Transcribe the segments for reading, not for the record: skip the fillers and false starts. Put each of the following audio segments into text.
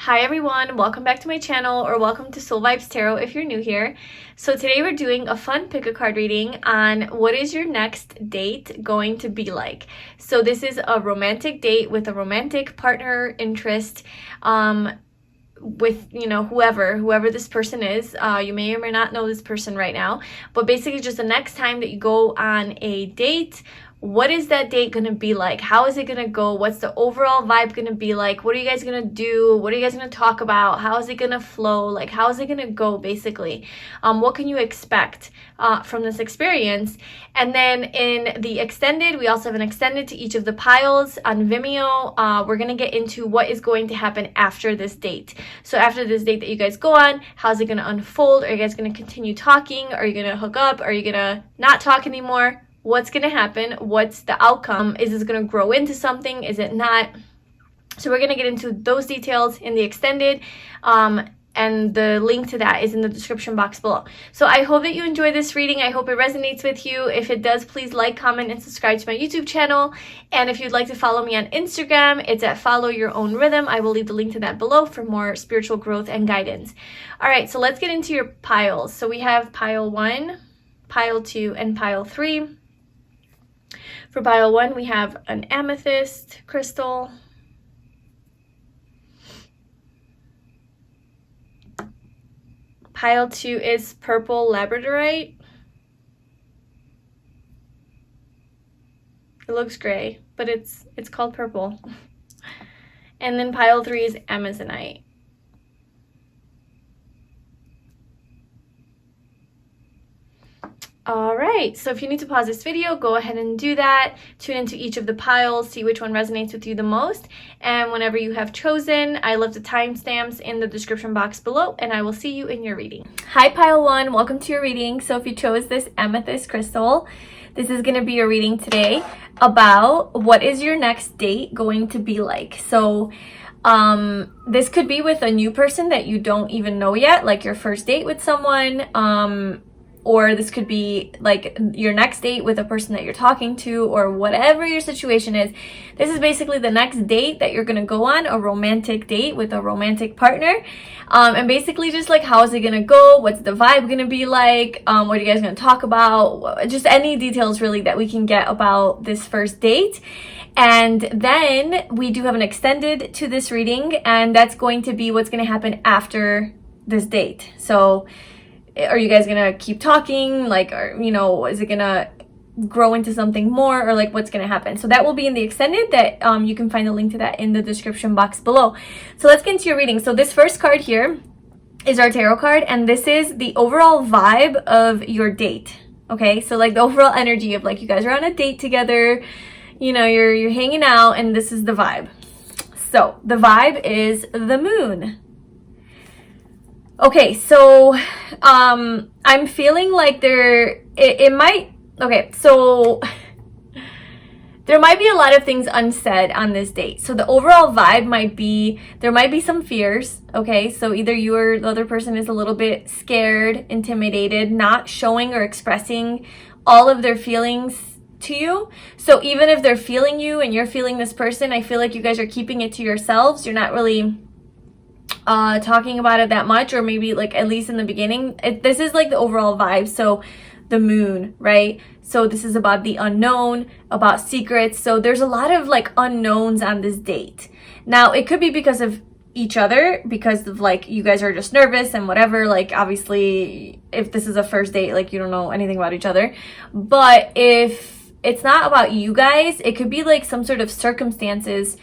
Hi everyone, welcome back to my channel, or welcome to Soul Vibes Tarot if you're new here. So today we're doing a fun pick a card reading on what is your next date going to be like. So this is a romantic date with a romantic partner interest, with, you know, whoever this person is. You may or may not know this person right now, but basically just the next time that you go on a date, what is that date going to be like? How is it going to go? What's the overall vibe going to be like? What are you guys going to do? What are you guys going to talk about? How is it going to flow? Like, how is it going to go, basically? What can you expect from this experience? And then in the extended, we also have an extended to each of the piles on Vimeo. We're going to get into what is going to happen after this date. So after this date that you guys go on, how's it going to unfold? Are you guys going to continue talking? Are you going to hook up? Are you going to not talk anymore? What's going to happen? What's the outcome? Is this going to grow into something? Is it not? So we're going to get into those details in the extended, and the link to that is in the description box below. So I hope that you enjoy this reading. I hope it resonates with you. If it does, please like, comment, and subscribe to my YouTube channel. And if you'd like to follow me on Instagram, it's at @FollowYourOwnRhythm. I will leave the link to that below for more spiritual growth and guidance. All right, so let's get into your piles. So we have pile 1, pile 2, and pile 3. For pile 1, we have an amethyst crystal. Pile 2 is purple labradorite. It looks gray, but it's called purple. And then pile 3 is amazonite. All right, so if you need to pause this video, go ahead and do that. Tune into each of the piles, see which one resonates with you the most. And whenever you have chosen, I left the timestamps in the description box below, and I will see you in your reading. Hi, pile 1, welcome to your reading. So if you chose this amethyst crystal, this is going to be your reading today about what is your next date going to be like. So this could be with a new person that you don't even know yet, like your first date with someone, or this could be like your next date with a person that you're talking to, or whatever your situation is. This is basically the next date that you're going to go on, a romantic date with a romantic partner. And basically just like, how is it going to go? What's the vibe going to be like? What are you guys going to talk about? Just any details really that we can get about this first date. And then we do have an extended to this reading, and that's going to be what's going to happen after this date. So are you guys gonna keep talking, like, or, you know, is it gonna grow into something more, or like what's gonna happen? So that will be in the extended, that you can find the link to that in the description box below. So let's get into your reading. So this first card here is our tarot card, and this is the overall vibe of your date. Okay, so like the overall energy of like you guys are on a date together, you know, you're hanging out, and this is the vibe. So the vibe is the moon. Okay, so I'm feeling like it might, okay, so there might be a lot of things unsaid on this date. So the overall vibe might be, there might be some fears, okay? So either you or the other person is a little bit scared, intimidated, not showing or expressing all of their feelings to you. So even if they're feeling you and you're feeling this person, I feel like you guys are keeping it to yourselves. You're not really talking about it that much, or maybe like at least in the beginning. This is like the overall vibe. So the moon, right? So this is about the unknown, about secrets. So there's a lot of like unknowns on this date. Now it could be because of each other, because of like you guys are just nervous and whatever. Like obviously if this is a first date, like you don't know anything about each other. But if it's not about you guys, it could be like some sort of circumstances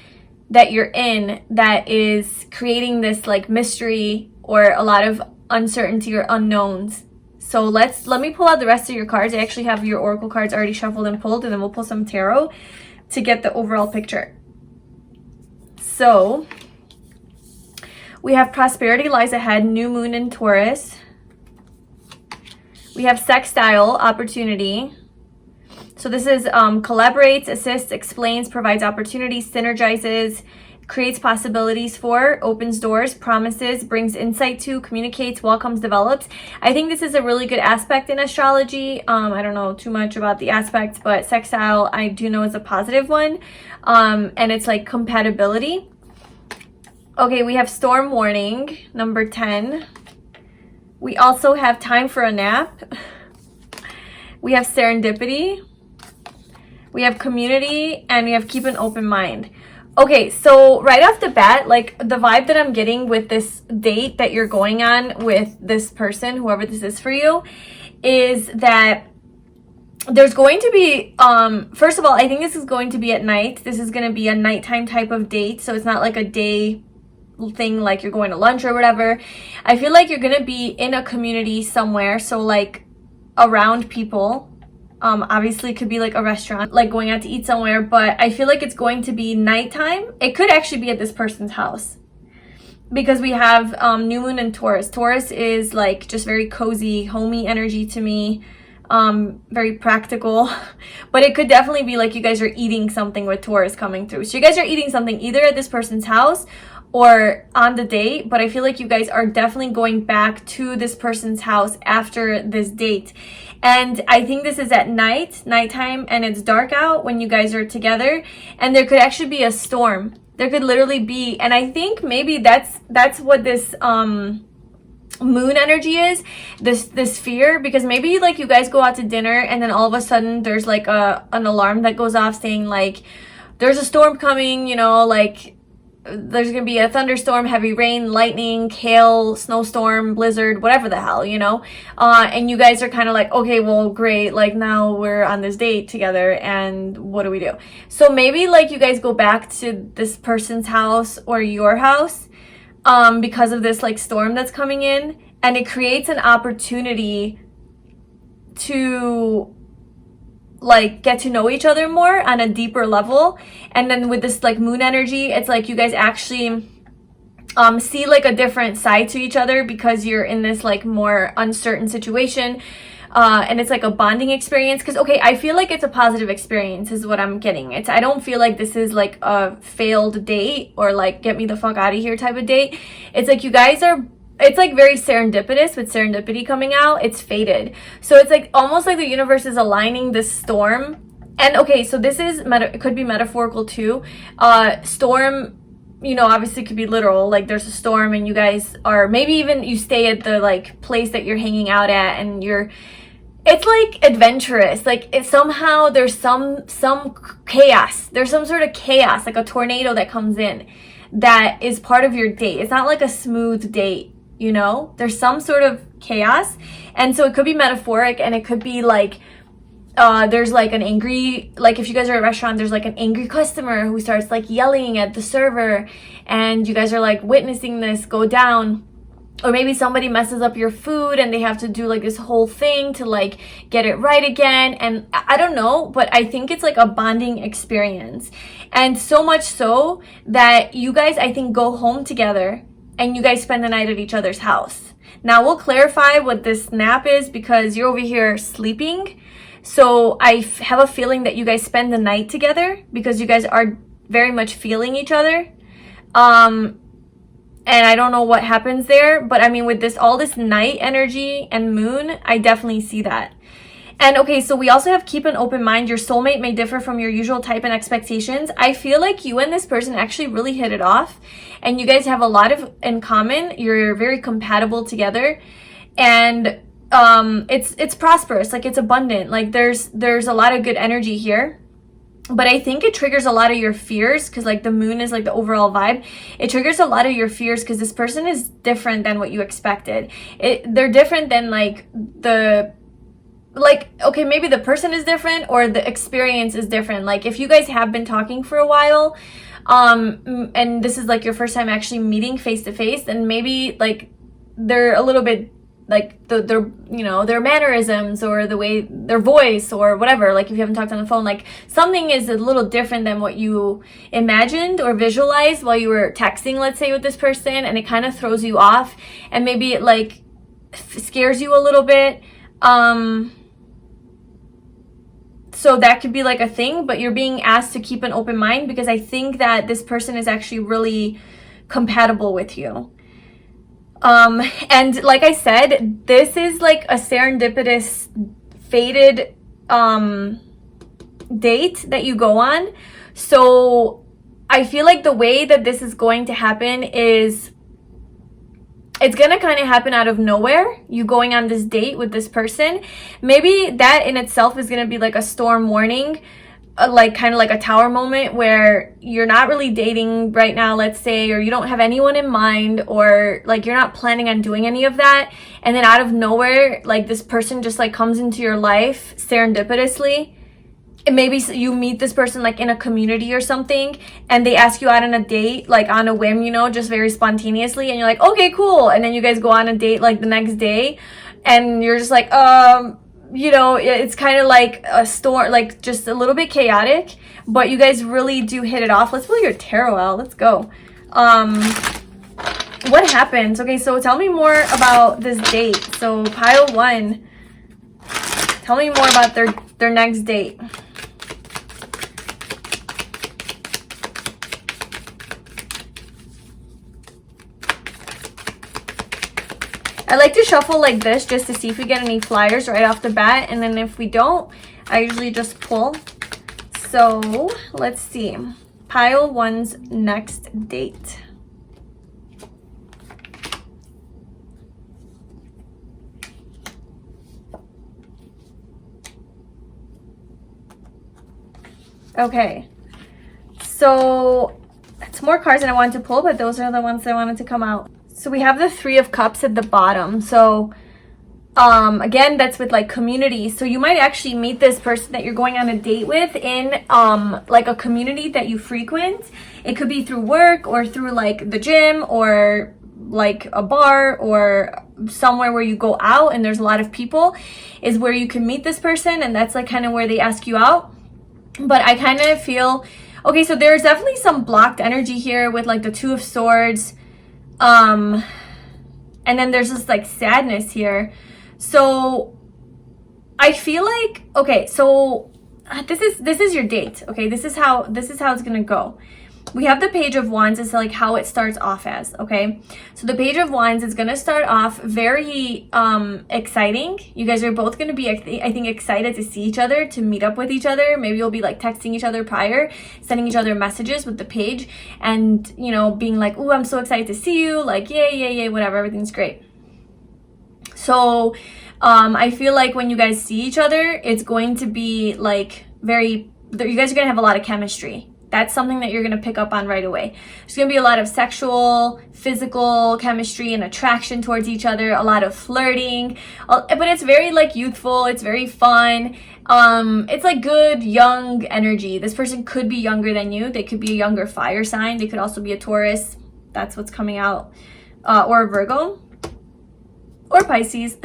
that you're in that is creating this like mystery or a lot of uncertainty or unknowns. So let me pull out the rest of your cards. I actually have your oracle cards already shuffled and pulled, and then we'll pull some tarot to get the overall picture. So we have prosperity lies ahead, new moon in Taurus. We have sextile, opportunity. So this is collaborates, assists, explains, provides opportunities, synergizes, creates possibilities for, opens doors, promises, brings insight to, communicates, welcomes, develops. I think this is a really good aspect in astrology. I don't know too much about the aspects, but sextile I do know is a positive one. And it's like compatibility. Okay, we have storm warning, number 10. We also have time for a nap. We have serendipity. We have community, and we have keep an open mind. Okay, so right off the bat, like the vibe that I'm getting with this date that you're going on with this person, whoever this is for you, is that there's going to be, first of all, I think this is going to be at night. This is going to be a nighttime type of date, so it's not like a day thing like you're going to lunch or whatever. I feel like you're going to be in a community somewhere, so like around people. Obviously it could be like a restaurant, like going out to eat somewhere, but I feel like it's going to be nighttime. It could actually be at this person's house because we have new moon in Taurus. Taurus is like just very cozy, homey energy to me, very practical, but it could definitely be like you guys are eating something with Taurus coming through. So you guys are eating something either at this person's house or on the date, but I feel like you guys are definitely going back to this person's house after this date. And I think this is at nighttime, and it's dark out when you guys are together, and there could actually be a storm. There could literally be, and I think maybe that's what this moon energy is, this fear, because maybe like you guys go out to dinner and then all of a sudden there's like an alarm that goes off saying like there's a storm coming, you know, like there's gonna be a thunderstorm, heavy rain, lightning, hail, snowstorm, blizzard, whatever the hell, you know, and you guys are kind of like, okay, well, great, like now we're on this date together and what do we do? So maybe like you guys go back to this person's house or your house because of this like storm that's coming in, and it creates an opportunity to like get to know each other more on a deeper level. And then with this like moon energy, it's like you guys actually see like a different side to each other because you're in this like more uncertain situation, and it's like a bonding experience. Because okay, I feel like it's a positive experience is what I'm getting. I don't feel like this is like a failed date or like get me the fuck out of here type of date. It's like you guys are, it's like very serendipitous with serendipity coming out. It's fated. So it's like almost like the universe is aligning this storm. And okay, so this is, it could be metaphorical too. Storm, you know, obviously could be literal. Like there's a storm and you guys are, maybe even you stay at the like place that you're hanging out at and it's like adventurous. Like it somehow there's some chaos. There's some sort of chaos, like a tornado that comes in that is part of your date. It's not like a smooth date. You know, there's some sort of chaos, and so it could be metaphoric, and it could be like there's like an angry, like if you guys are at a restaurant, there's like an angry customer who starts like yelling at the server, and you guys are like witnessing this go down. Or maybe somebody messes up your food and they have to do like this whole thing to like get it right again. And I don't know, but I think it's like a bonding experience, and so much so that you guys, I think, go home together and you guys spend the night at each other's house. Now we'll clarify what this nap is because you're over here sleeping. So I have a feeling that you guys spend the night together because you guys are very much feeling each other. And I don't know what happens there, but I mean with this, all this night energy and moon, I definitely see that. And okay, so we also have keep an open mind. Your soulmate may differ from your usual type and expectations. I feel like you and this person actually really hit it off, and you guys have a lot in common. You're very compatible together, and it's prosperous. Like it's abundant. Like there's a lot of good energy here. But I think it triggers a lot of your fears because like the moon is like the overall vibe. It triggers a lot of your fears because this person is different than what you expected. They're different than like okay, maybe the person is different or the experience is different. Like if you guys have been talking for a while, and this is like your first time actually meeting face to face, then maybe like they're a little bit like their mannerisms or the way their voice or whatever, like if you haven't talked on the phone, like something is a little different than what you imagined or visualized while you were texting, let's say, with this person, and it kind of throws you off and maybe it like scares you a little bit. So that could be like a thing, but you're being asked to keep an open mind because I think that this person is actually really compatible with you. And like I said, this is like a serendipitous, fated date that you go on. So I feel like the way that this is going to happen is it's going to kind of happen out of nowhere. You going on this date with this person. Maybe that in itself is going to be like a storm warning, like kind of like a tower moment where you're not really dating right now, let's say, or you don't have anyone in mind, or like you're not planning on doing any of that. And then out of nowhere, like this person just like comes into your life serendipitously. And maybe you meet this person like in a community or something, and they ask you out on a date, like on a whim, you know, just very spontaneously, and you're like, okay, cool. And then you guys go on a date like the next day, and you're just like, you know, it's kind of like a storm, like just a little bit chaotic, but you guys really do hit it off. Let's pull your tarot out. Let's go. What happens? Okay, so tell me more about this date. So pile 1, tell me more about their next date. I like to shuffle like this just to see if we get any flyers right off the bat, and then if we don't, I usually just pull. So let's see. Pile 1's next date. Okay, so it's more cards than I wanted to pull, but those are the ones that I wanted to come out. So we have the 3 of Cups at the bottom. So again, that's with like community. So you might actually meet this person that you're going on a date with in like a community that you frequent. It could be through work or through like the gym or like a bar or somewhere where you go out and there's a lot of people, is where you can meet this person, and that's like kind of where they ask you out. But I kind of feel, okay, so there's definitely some blocked energy here with like the 2 of Swords. And then there's this like sadness here. So I feel like, okay, so this is your date. Okay, this is how it's gonna go. We have the Page of Wands as like how it starts off as, okay? So the Page of Wands is gonna start off very exciting. You guys are both gonna be, I think, excited to see each other, to meet up with each other. Maybe you'll be like texting each other prior, sending each other messages with the page, and you know, being like, "Ooh, I'm so excited to see you!" Like, yay, whatever, everything's great. So I feel like when you guys see each other, it's going to be like you guys are gonna have a lot of chemistry. That's something that you're going to pick up on right away. There's going to be a lot of sexual, physical chemistry and attraction towards each other, a lot of flirting, but it's very like youthful, it's very fun. It's like good young energy. This person could be younger than you. They could be a younger fire sign. They could also be a Taurus. That's what's coming out. Or a Virgo. Or Pisces.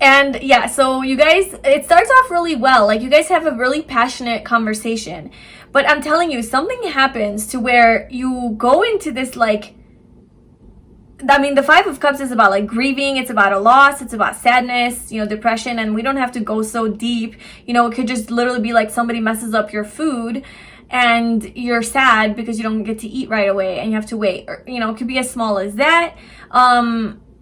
And yeah, so you guys, it starts off really well. Like you guys have a really passionate conversation. But I'm telling you, something happens to where you go into this like, I mean, the 5 of Cups is about like grieving. It's about a loss. It's about sadness, you know, depression. And we don't have to go so deep. You know, it could just literally be like somebody messes up your food and you're sad because you don't get to eat right away and you have to wait. Or, you know, it could be as small as that.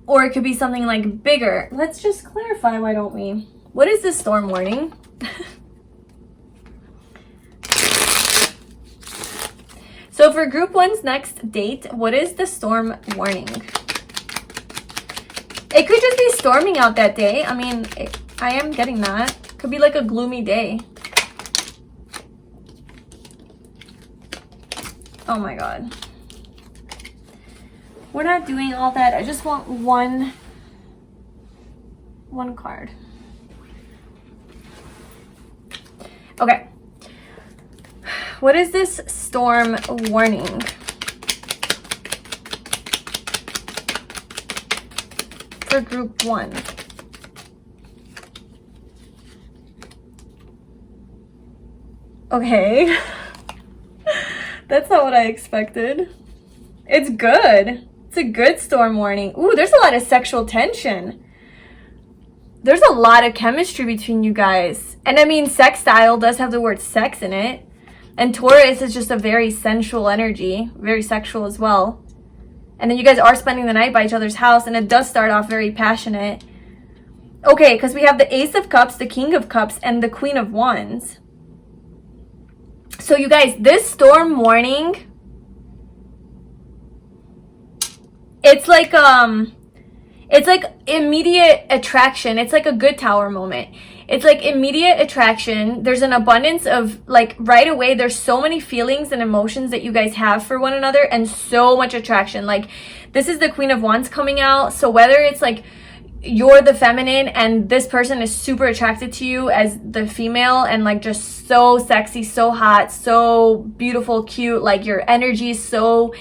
Or it could be something like bigger. Let's just clarify, why don't we? What is this storm warning? So for group 1's next date, what is the storm warning? It could just be storming out that day. I mean, I am getting that. Could be like a gloomy day. Oh my God. We're not doing all that. I just want one card. Okay. What is this storm warning? For group 1. Okay. That's not what I expected. It's good. It's a good storm warning. Ooh, there's a lot of sexual tension. There's a lot of chemistry between you guys. And I mean, sextile does have the word sex in it. And Taurus is just a very sensual energy, very sexual as well. And then you guys are spending the night by each other's house, and it does start off very passionate. Okay, because we have the Ace of Cups, the King of Cups, and the Queen of Wands. So you guys, this storm warning, it's like immediate attraction. It's like a good tower moment. It's like immediate attraction. There's an abundance of, like, right away, there's so many feelings and emotions that you guys have for one another, and so much attraction. Like, this is the Queen of Wands coming out. So whether it's like you're the feminine and this person is super attracted to you as the female, and like just so sexy, so hot, so beautiful, cute, like your energy is so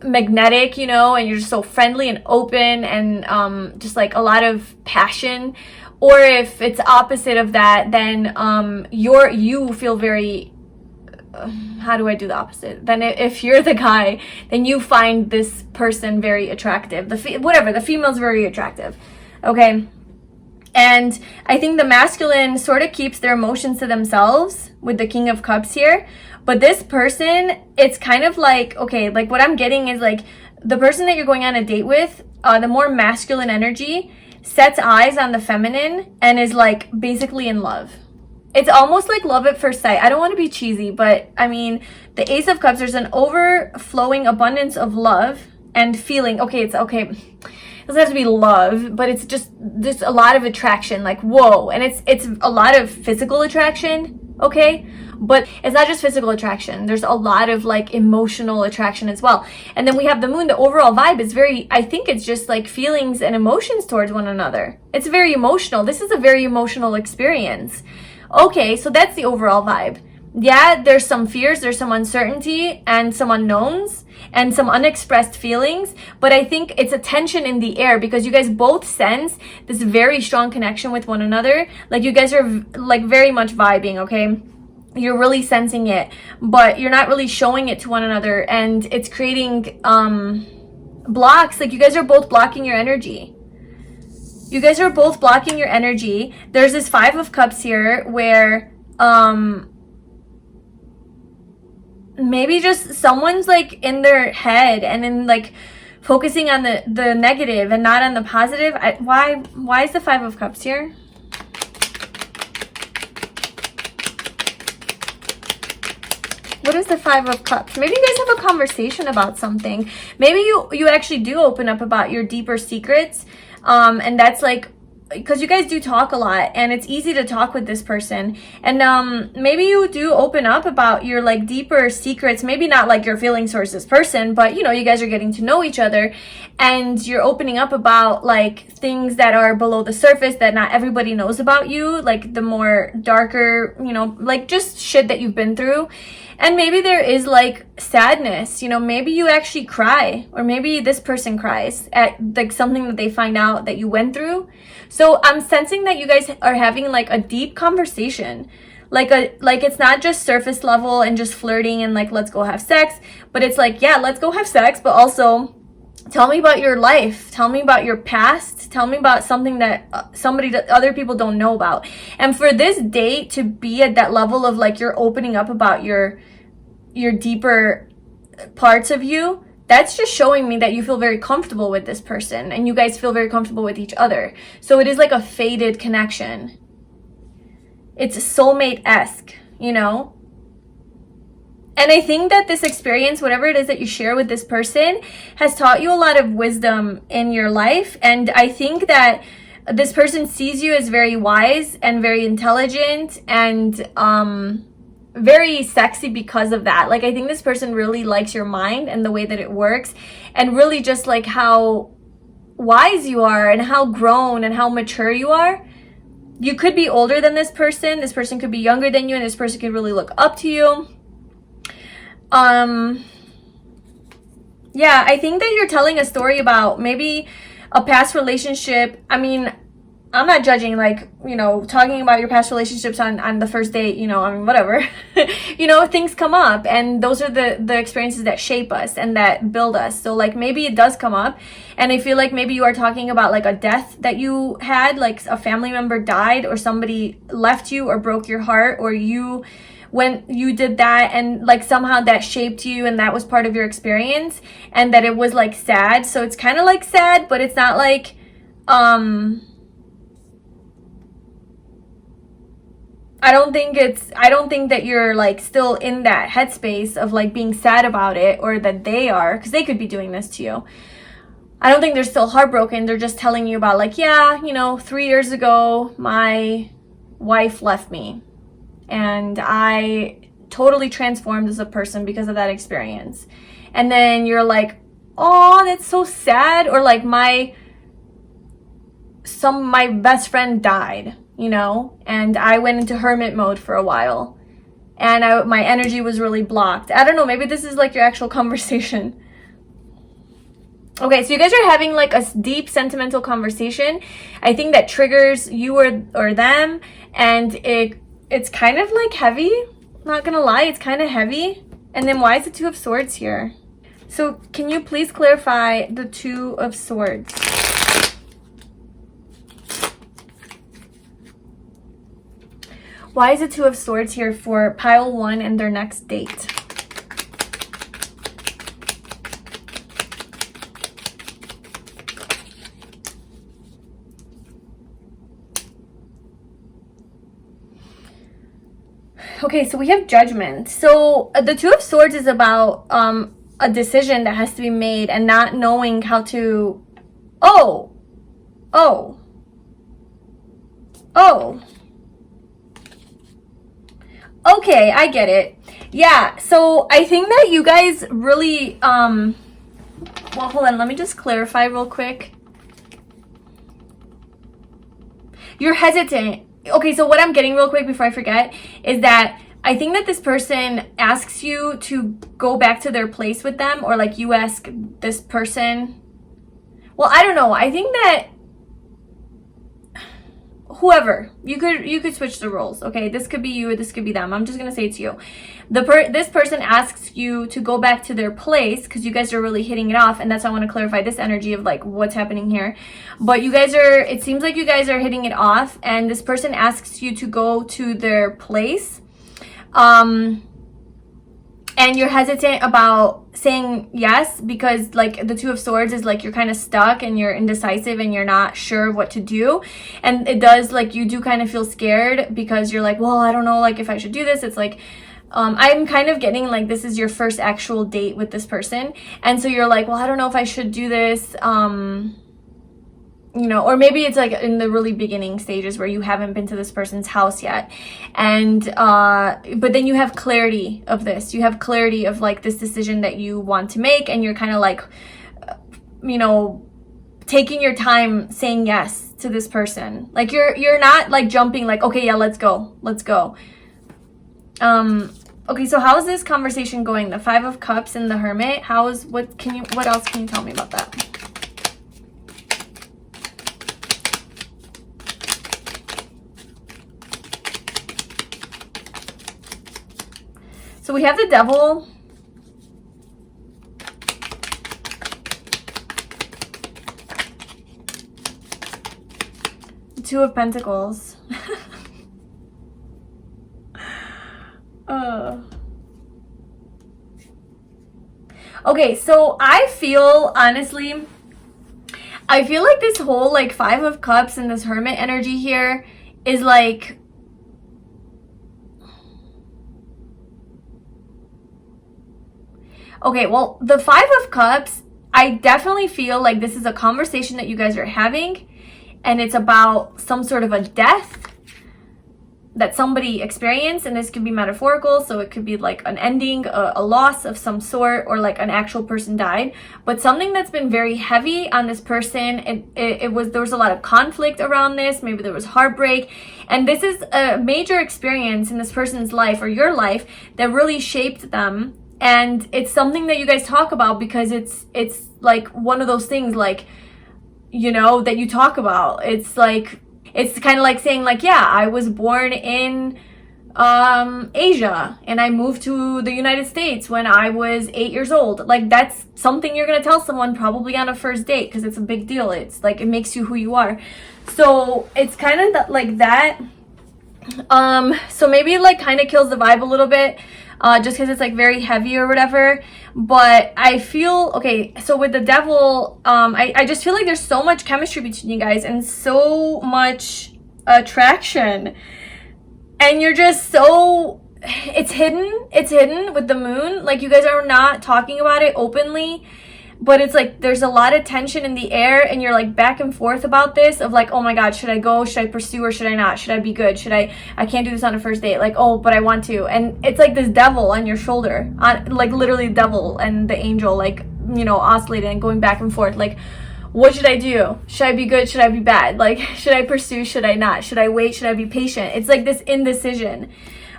magnetic, you know, and you're just so friendly and open, and just like a lot of passion. Or if it's opposite of that, then you feel very, how do I do the opposite? Then if you're the guy, then you find this person very attractive. The female's very attractive. Okay. And I think the masculine sort of keeps their emotions to themselves with the King of Cups here. But this person, it's kind of like, okay, like what I'm getting is like the person that you're going on a date with, the more masculine energy, sets eyes on the feminine and is like basically in love. It's almost like love at first sight. I don't want to be cheesy, but I mean, the Ace of Cups, there's an overflowing abundance of love and feeling. Okay, it's okay. It doesn't have to be love, but it's just a lot of attraction, like whoa. And it's a lot of physical attraction, okay? But it's not just physical attraction. There's a lot of like emotional attraction as well. And then we have the moon. The overall vibe is very, I think it's just like feelings and emotions towards one another. It's very emotional. This is a very emotional experience. Okay, so that's the overall vibe. Yeah, there's some fears, there's some uncertainty and some unknowns and some unexpressed feelings, but I think it's a tension in the air because you guys both sense this very strong connection with one another. Like you guys are like very much vibing, okay? You're really sensing it, but you're not really showing it to one another, and it's creating blocks. Like you guys are both blocking your energy. You guys are both blocking your energy. There's this Five of Cups here where maybe just someone's like in their head and then like focusing on the negative and not on the positive. Why is the Five of Cups here? What is the Five of Cups? Maybe you guys have a conversation about something. Maybe you actually do open up about your deeper secrets. And that's like, because you guys do talk a lot and it's easy to talk with this person. And maybe you do open up about your like deeper secrets. Maybe not like your feelings towards this person, but you know, you guys are getting to know each other and you're opening up about like things that are below the surface that not everybody knows about you. Like the more darker, you know, like just shit that you've been through. And maybe there is like sadness, you know, maybe you actually cry, or maybe this person cries at like something that they find out that you went through. So I'm sensing that you guys are having like a deep conversation, like it's not just surface level and just flirting and like, let's go have sex, but it's like, yeah, let's go have sex, but also tell me about your life. Tell me about your past. Tell me about something that other people don't know about. And for this date to be at that level of like you're opening up about your deeper parts of you, that's just showing me that you feel very comfortable with this person and you guys feel very comfortable with each other. So it is like a fated connection. It's soulmate-esque, you know? And I think that this experience, whatever it is that you share with this person, has taught you a lot of wisdom in your life. And I think that this person sees you as very wise and very intelligent and very sexy because of that. Like, I think this person really likes your mind and the way that it works, and really just like how wise you are and how grown and how mature you are. You could be older than this person could be younger than you, and this person could really look up to you. Yeah, I think that you're telling a story about maybe a past relationship. I mean, I'm not judging, like, you know, talking about your past relationships on the first date, you know, I mean, whatever. You know, things come up, and those are the experiences that shape us and that build us. So, like, maybe it does come up, and I feel like maybe you are talking about, like, a death that you had, like a family member died, or somebody left you or broke your heart, or when you did that, and like somehow that shaped you and that was part of your experience, and that it was like sad. So it's kind of like sad, but it's not like, I I don't think that you're like still in that headspace of like being sad about it, or that they are, because they could be doing this to you. I don't think they're still heartbroken. They're just telling you about like, yeah, you know, 3 years ago, my wife left me and I totally transformed as a person because of that experience. And then you're like, oh, that's so sad. Or like my best friend died, you know, and I went into hermit mode for a while and my energy was really blocked. I don't know, maybe this is like your actual conversation. Okay, so you guys are having like a deep sentimental conversation. I think that triggers you or them, and it's kind of like heavy. Not gonna lie, it's kind of heavy. And then why is the Two of Swords here? So can you please clarify the Two of Swords? Why is the Two of Swords here for pile 1 and their next date? Okay, so we have Judgment. So the Two of Swords is about a decision that has to be made and not knowing how to... Oh. Okay, I get it. Yeah, so I think that you guys really... Well, hold on. Let me just clarify real quick. You're hesitant. Okay, so what I'm getting real quick before I forget is that I think that this person asks you to go back to their place with them, or like you ask this person. Well, I don't know. I think that whoever, you could switch the roles. Okay, this could be you or this could be them. I'm just gonna say it to you. This person asks you to go back to their place because you guys are really hitting it off, and that's why I want to clarify this energy of like what's happening here. But you guys are, it seems like you guys are hitting it off, and this person asks you to go to their place, and you're hesitant about saying yes because like the Two of Swords is like you're kind of stuck and you're indecisive and you're not sure what to do. And it does, like, you do kind of feel scared because you're like, well, I don't know, like if I should do this. It's like I'm kind of getting like this is your first actual date with this person, and so you're like, well, I don't know if I should do this, you know, or maybe it's like in the really beginning stages where you haven't been to this person's house yet. And but then you have clarity of this. You have clarity of like this decision that you want to make, and you're kind of like, you know, taking your time saying yes to this person. Like you're not like jumping like, okay, yeah, let's go. Okay, so how is this conversation going? The Five of Cups and the Hermit. What else can you tell me about that? So we have the Devil. The Two of Pentacles. Okay, so I feel like this whole like Five of Cups and this Hermit energy here is like, okay, well, the Five of Cups, I definitely feel like this is a conversation that you guys are having, and it's about some sort of a death that somebody experienced, and this could be metaphorical, so it could be like an ending, a loss of some sort, or like an actual person died, but something that's been very heavy on this person. There was a lot of conflict around this, maybe there was heartbreak, and this is a major experience in this person's life or your life that really shaped them. And it's something that you guys talk about because it's like one of those things, like, you know, that you talk about. It's like, it's kind of like saying like, yeah, I was born in Asia and I moved to the United States when I was 8 years old. Like, that's something you're going to tell someone probably on a first date because it's a big deal. It's like, it makes you who you are. So it's kind of like that. So maybe it like kind of kills the vibe a little bit. Just because it's like very heavy or whatever. But I feel, okay, so with the Devil, I just feel like there's so much chemistry between you guys and so much attraction. and you're just so, it's hidden with the moon. Like, you guys are not talking about it openly, but it's like there's a lot of tension in the air, and you're like back and forth about this of like, oh my god, should I go, should I pursue, or should I not, should I be good, should I can't do this on a first date, like, oh, but I want to. And it's like this devil on your shoulder, on like literally the devil and the angel, like, you know, oscillating and going back and forth, like, what should I do? Should I be good? Should I be bad? Like, should I pursue? Should I not? Should I wait? Should I be patient? It's like this indecision.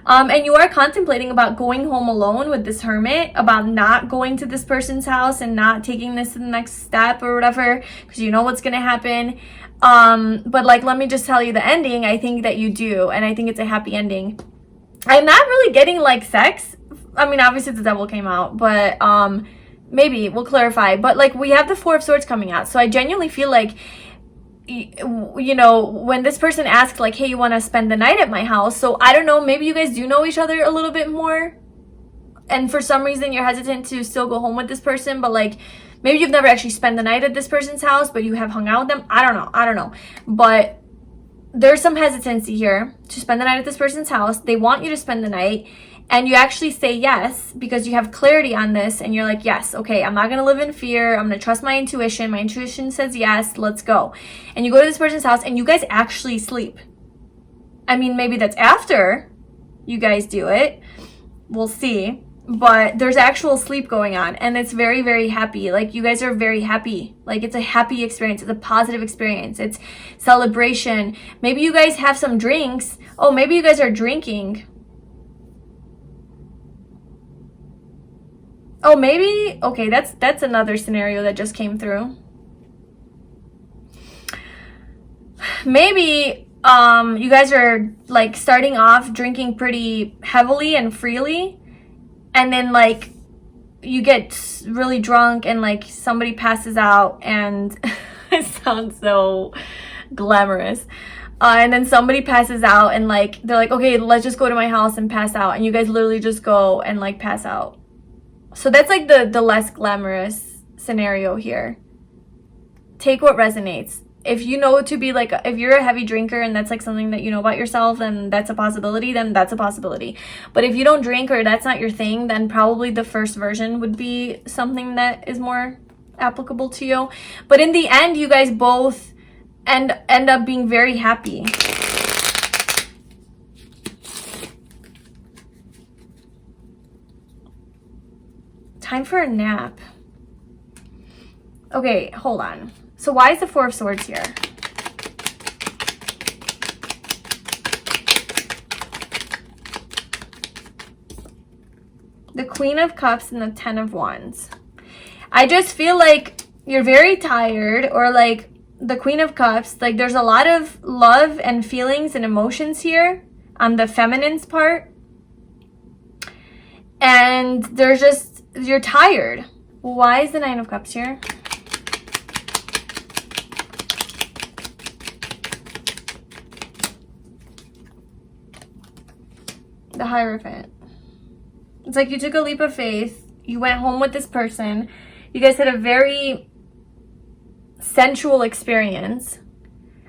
And you are contemplating about going home alone with this hermit, about not going to this person's house and not taking this to the next step or whatever, because you know what's going to happen. But like, let me just tell you the ending. I think that you do, and I think it's a happy ending. I'm not really getting like sex. I mean, obviously the devil came out, but maybe we'll clarify. But like, we have the Four of Swords coming out, so I genuinely feel like, you know, when this person asked like, hey, you want to spend the night at my house, so I don't know, maybe you guys do know each other a little bit more, and for some reason you're hesitant to still go home with this person, but like, maybe you've never actually spent the night at this person's house, but you have hung out with them. I don't know, but there's some hesitancy here to spend the night at this person's house. They want you to spend the night, and you actually say yes because you have clarity on this, and you're like, yes, okay, I'm not going to live in fear. I'm going to trust my intuition. My intuition says yes, let's go. And you go to this person's house, and you guys actually sleep. I mean, maybe that's after you guys do it. We'll see. But there's actual sleep going on, and it's very, very happy. Like, you guys are very happy. Like, it's a happy experience. It's a positive experience. It's celebration. Maybe you guys have some drinks. Oh, maybe you guys are drinking. Oh, maybe, okay, that's another scenario that just came through. Maybe you guys are like starting off drinking pretty heavily and freely, and then like you get really drunk and like somebody passes out, and it sounds so glamorous. And then somebody passes out, and like they're like, okay, let's just go to my house and pass out, and you guys literally just go and like pass out. So that's like the less glamorous scenario here. Take what resonates. If you know to be like, if you're a heavy drinker and that's like something that you know about yourself, then that's a possibility, then that's a possibility. But if you don't drink, or that's not your thing, then probably the first version would be something that is more applicable to you. But in the end, you guys both end up being very happy. Time for a nap. Okay, hold on. So why is the Four of Swords here? The Queen of Cups and the Ten of Wands. I just feel like you're very tired, or like the Queen of Cups, like there's a lot of love and feelings and emotions here on the feminine's part. And there's just, you're tired. Why is the Nine of Cups here? The Hierophant. It's like you took a leap of faith. You went home with this person. You guys had a very sensual experience.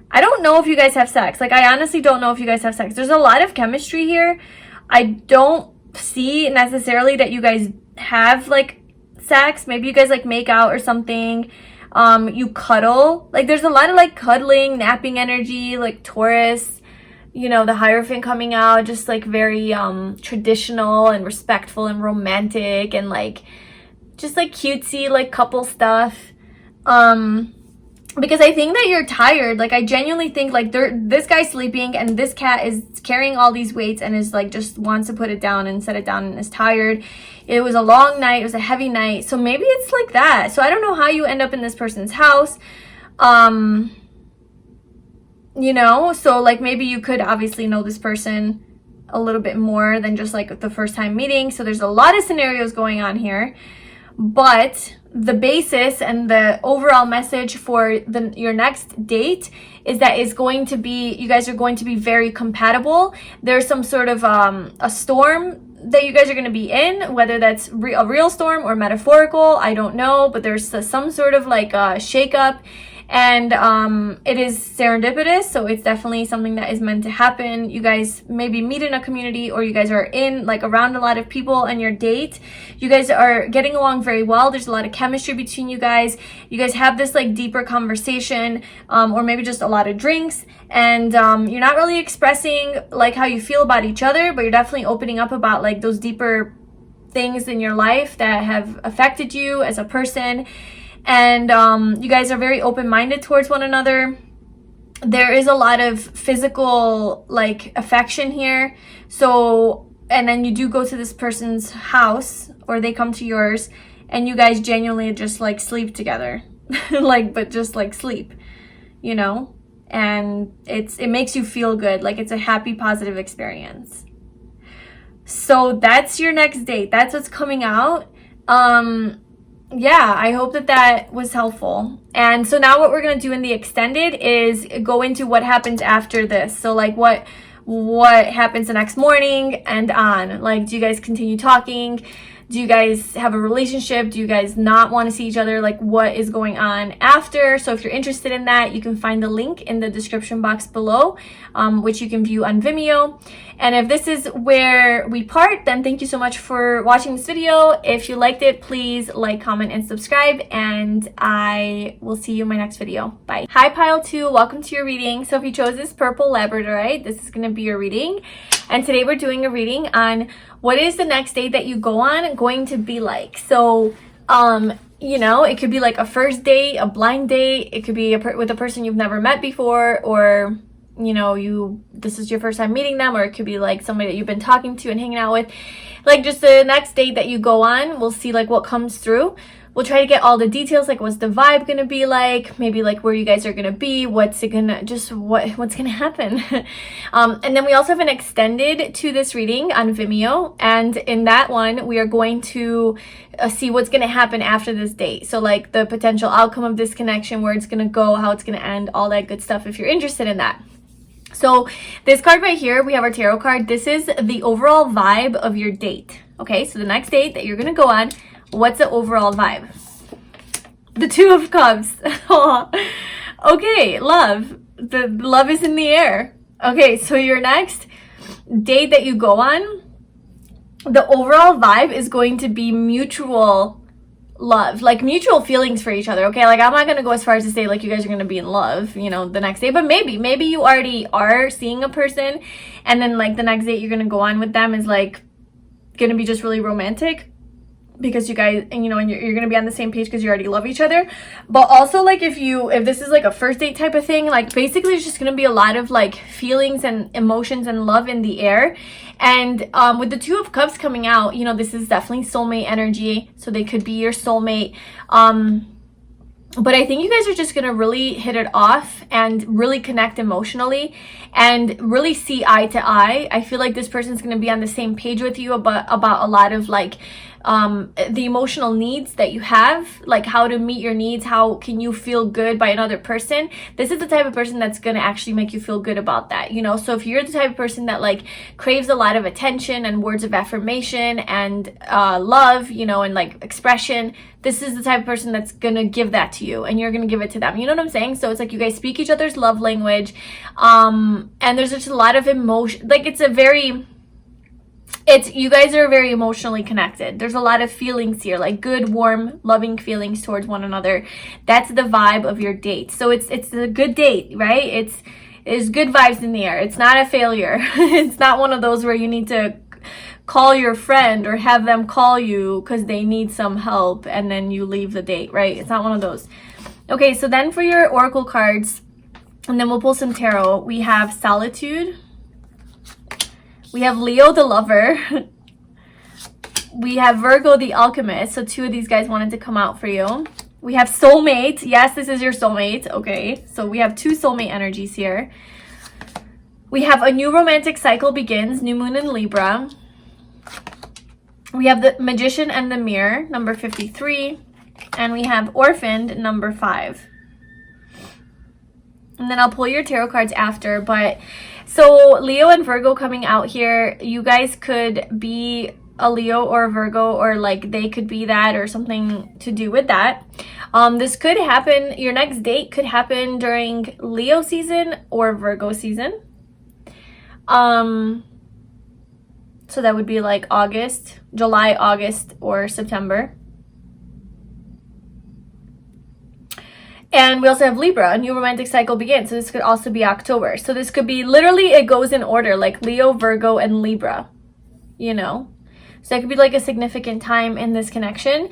I don't know if you guys have sex. Like, I honestly don't know if you guys have sex. There's a lot of chemistry here. I don't see necessarily that you guys have like sex. Maybe you guys like make out or something. You cuddle. Like, there's a lot of like cuddling, napping energy, like Taurus, you know, the Hierophant coming out, just like very traditional and respectful and romantic, and like just like cutesy, like couple stuff. Because I think that you're tired. Like, I genuinely think like this guy's sleeping, and this cat is carrying all these weights and is like just wants to put it down and set it down, and is tired. It was a long night. It was a heavy night. So maybe it's like that. So I don't know how you end up in this person's house. You know, so like maybe you could obviously know this person a little bit more than just like the first time meeting. So there's a lot of scenarios going on here. But the basis and the overall message for your next date is that it's going to be, you guys are going to be very compatible. There's some sort of a storm that you guys are going to be in, whether that's a real storm or metaphorical, I don't know, but there's some sort of like a shakeup, and it is serendipitous, so it's definitely something that is meant to happen. You guys maybe meet in a community, or you guys are in like around a lot of people, and your date, you guys are getting along very well. There's a lot of chemistry between you guys. You guys have this like deeper conversation, or maybe just a lot of drinks, and you're not really expressing like how you feel about each other, but you're definitely opening up about like those deeper things in your life that have affected you as a person. And you guys are very open-minded towards one another. There is a lot of physical like affection here. So, and then you do go to this person's house, or they come to yours, and you guys genuinely just like sleep together. Like, but just like sleep, you know? And it makes you feel good. Like, it's a happy, positive experience. So that's your next date. That's what's coming out. Yeah, I hope that was helpful. And so now what we're going to do in the extended is go into what happens after this. So like what happens the next morning and on. Like, do you guys continue talking? Do you guys have a relationship? Do you guys not want to see each other? Like, what is going on after? So if you're interested in that, you can find the link in the description box below, which you can view on Vimeo. And if this is where we part, then thank you so much for watching this video. If you liked it, please like, comment, and subscribe, and I will see you in my next video. Bye. Hi, Pile 2. Welcome to your reading. So if you chose this purple Labradorite, this is going to be your reading. And today we're doing a reading on what is the next date that you go on going to be like. So, you know, it could be like a first date, a blind date. It could be with a person you've never met before, or you know, this is your first time meeting them, or it could be like somebody that you've been talking to and hanging out with. Like, just the next date that you go on, we'll see like what comes through. We'll try to get all the details, like what's the vibe gonna be like, maybe like where you guys are gonna be, what's gonna happen. And then we also have an extended to this reading on Vimeo, and in that one we are going to see what's gonna happen after this date. So like the potential outcome of this connection, where it's gonna go, how it's gonna end, all that good stuff, if you're interested in that. So this card right here, we have our tarot card. This is the overall vibe of your date. Okay, so the next date that you're gonna go on, what's the overall vibe? The Two of Cups. Okay, love. The love is in the air. Okay, so your next date that you go on, the overall vibe is going to be mutual love, like mutual feelings for each other. Okay, like I'm not gonna go as far as to say like you guys are gonna be in love, you know, the next day, but maybe you already are seeing a person, and then like the next date you're gonna go on with them is like gonna be just really romantic, because you guys, and you know, and you're gonna be on the same page because you already love each other. But also, like if this is like a first date type of thing, like basically it's just gonna be a lot of like feelings and emotions and love in the air. And with the Two of Cups coming out, you know, this is definitely soulmate energy, so they could be your soulmate. But I think you guys are just gonna really hit it off and really connect emotionally and really see eye to eye. I feel like this person's gonna be on the same page with you about a lot of like the emotional needs that you have, like how to meet your needs, how can you feel good by another person. This is the type of person that's gonna actually make you feel good about that, you know. So if you're the type of person that like craves a lot of attention and words of affirmation and love, you know, and like expression, this is the type of person that's gonna give that to you, and you're gonna give it to them, you know what I'm saying? So it's like you guys speak each other's love language, and there's just a lot of emotion. Like you guys are very emotionally connected. There's a lot of feelings here, like good, warm, loving feelings towards one another. That's the vibe of your date. So it's a good date, right? There's good vibes in the air. It's not a failure. It's not one of those where you need to call your friend or have them call you because they need some help and then you leave the date, right? It's not one of those. Okay, so then for your oracle cards, and then we'll pull some tarot, we have Solitude. We have Leo the Lover. We have Virgo the Alchemist. So two of these guys wanted to come out for you. We have Soulmate. Yes, this is your soulmate. Okay, so we have two soulmate energies here. We have A New Romantic Cycle Begins, New Moon in Libra. We have the Magician and the Mirror, number 53. And we have Orphaned, number 5. And then I'll pull your tarot cards after, but so Leo and Virgo coming out here, you guys could be a Leo or a Virgo, or like they could be that, or something to do with that. This could happen, your next date could happen during Leo season or Virgo season. So that would be like August, July, August, or September. And we also have Libra, a new romantic cycle begins. So this could also be October. So this could be literally, it goes in order, like Leo, Virgo, and Libra, you know. So that could be like a significant time in this connection.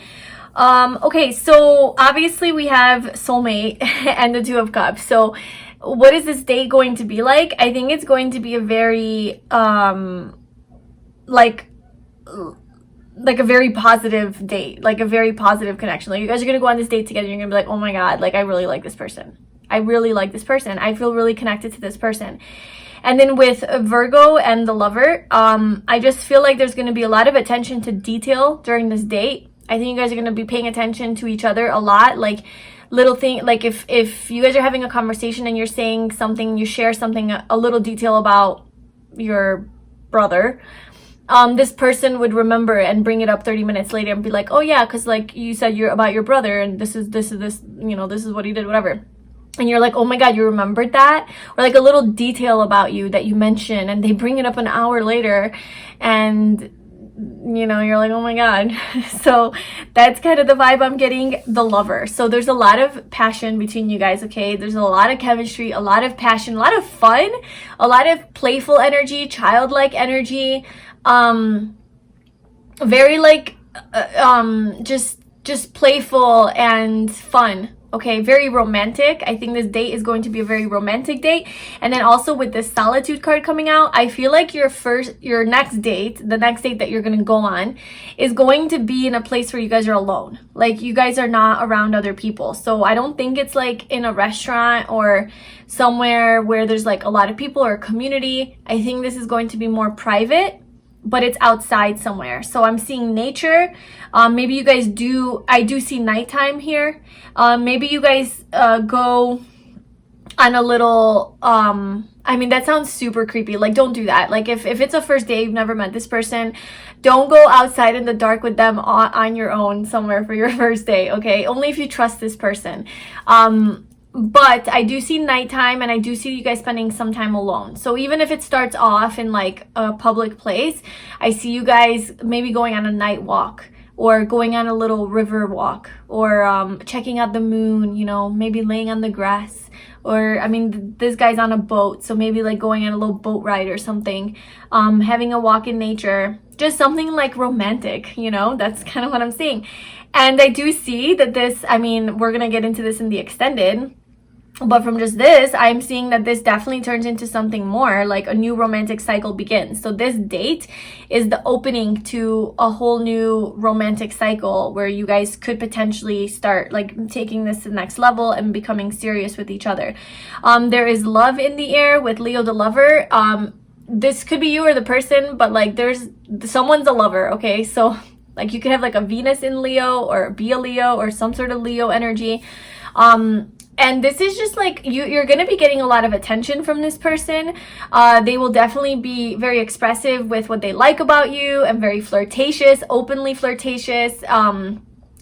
Okay, so obviously we have soulmate and the Two of Cups. So what is this date going to be like? I think it's going to be a very like a very positive date, like a very positive connection. Like you guys are gonna go on this date together, you're gonna be like, oh my god, like I really like this person. I really like this person. I feel really connected to this person. And then with Virgo and the Lover, I just feel like there's going to be a lot of attention to detail during this date. I think you guys are going to be paying attention to each other a lot, like little thing, like if you guys are having a conversation and you're saying something, you share something, a little detail about your brother, this person would remember and bring it up 30 minutes later and be like, oh yeah, because like you said you're about your brother and this, you know, this is what he did, whatever. And you're like, oh my god, you remembered that? Or like a little detail about you that you mentioned, and they bring it up an hour later, and you know, you're like, oh my god. So that's kind of the vibe I'm getting. The Lover. So there's a lot of passion between you guys, okay? There's a lot of chemistry, a lot of passion, a lot of fun, a lot of playful energy, childlike energy, very like just playful and fun. Okay, very romantic. I think this date is going to be a very romantic date. And then also with this Solitude card coming out, I feel like your next date, the next date that you're going to go on, is going to be in a place where you guys are alone. Like you guys are not around other people. So I don't think it's like in a restaurant or somewhere where there's like a lot of people or community. I think this is going to be more private, but it's outside somewhere. So I'm seeing nature. Maybe you guys I do see nighttime here. Maybe you guys go on a little, I mean, that sounds super creepy. Like, don't do that. Like, if it's a first date, you've never met this person, don't go outside in the dark with them on your own somewhere for your first date, okay? Only if you trust this person. But I do see nighttime, and I do see you guys spending some time alone. So even if it starts off in like a public place, I see you guys maybe going on a night walk, or going on a little river walk, or checking out the moon, you know, maybe laying on the grass. Or, I mean, this guy's on a boat, so maybe like going on a little boat ride or something, having a walk in nature, just something like romantic, you know, that's kind of what I'm seeing. And I do see that this, I mean, we're gonna get into this in the extended, but from just this, I'm seeing that this definitely turns into something more, like a new romantic cycle begins. So this date is the opening to a whole new romantic cycle where you guys could potentially start like taking this to the next level and becoming serious with each other. There is love in the air with Leo the Lover. This could be you or the person, but like someone's a lover, okay? So like you could have like a Venus in Leo, or be a Leo, or some sort of Leo energy. And this is just like, you're going to be getting a lot of attention from this person. They will definitely be very expressive with what they like about you, and very flirtatious, openly flirtatious,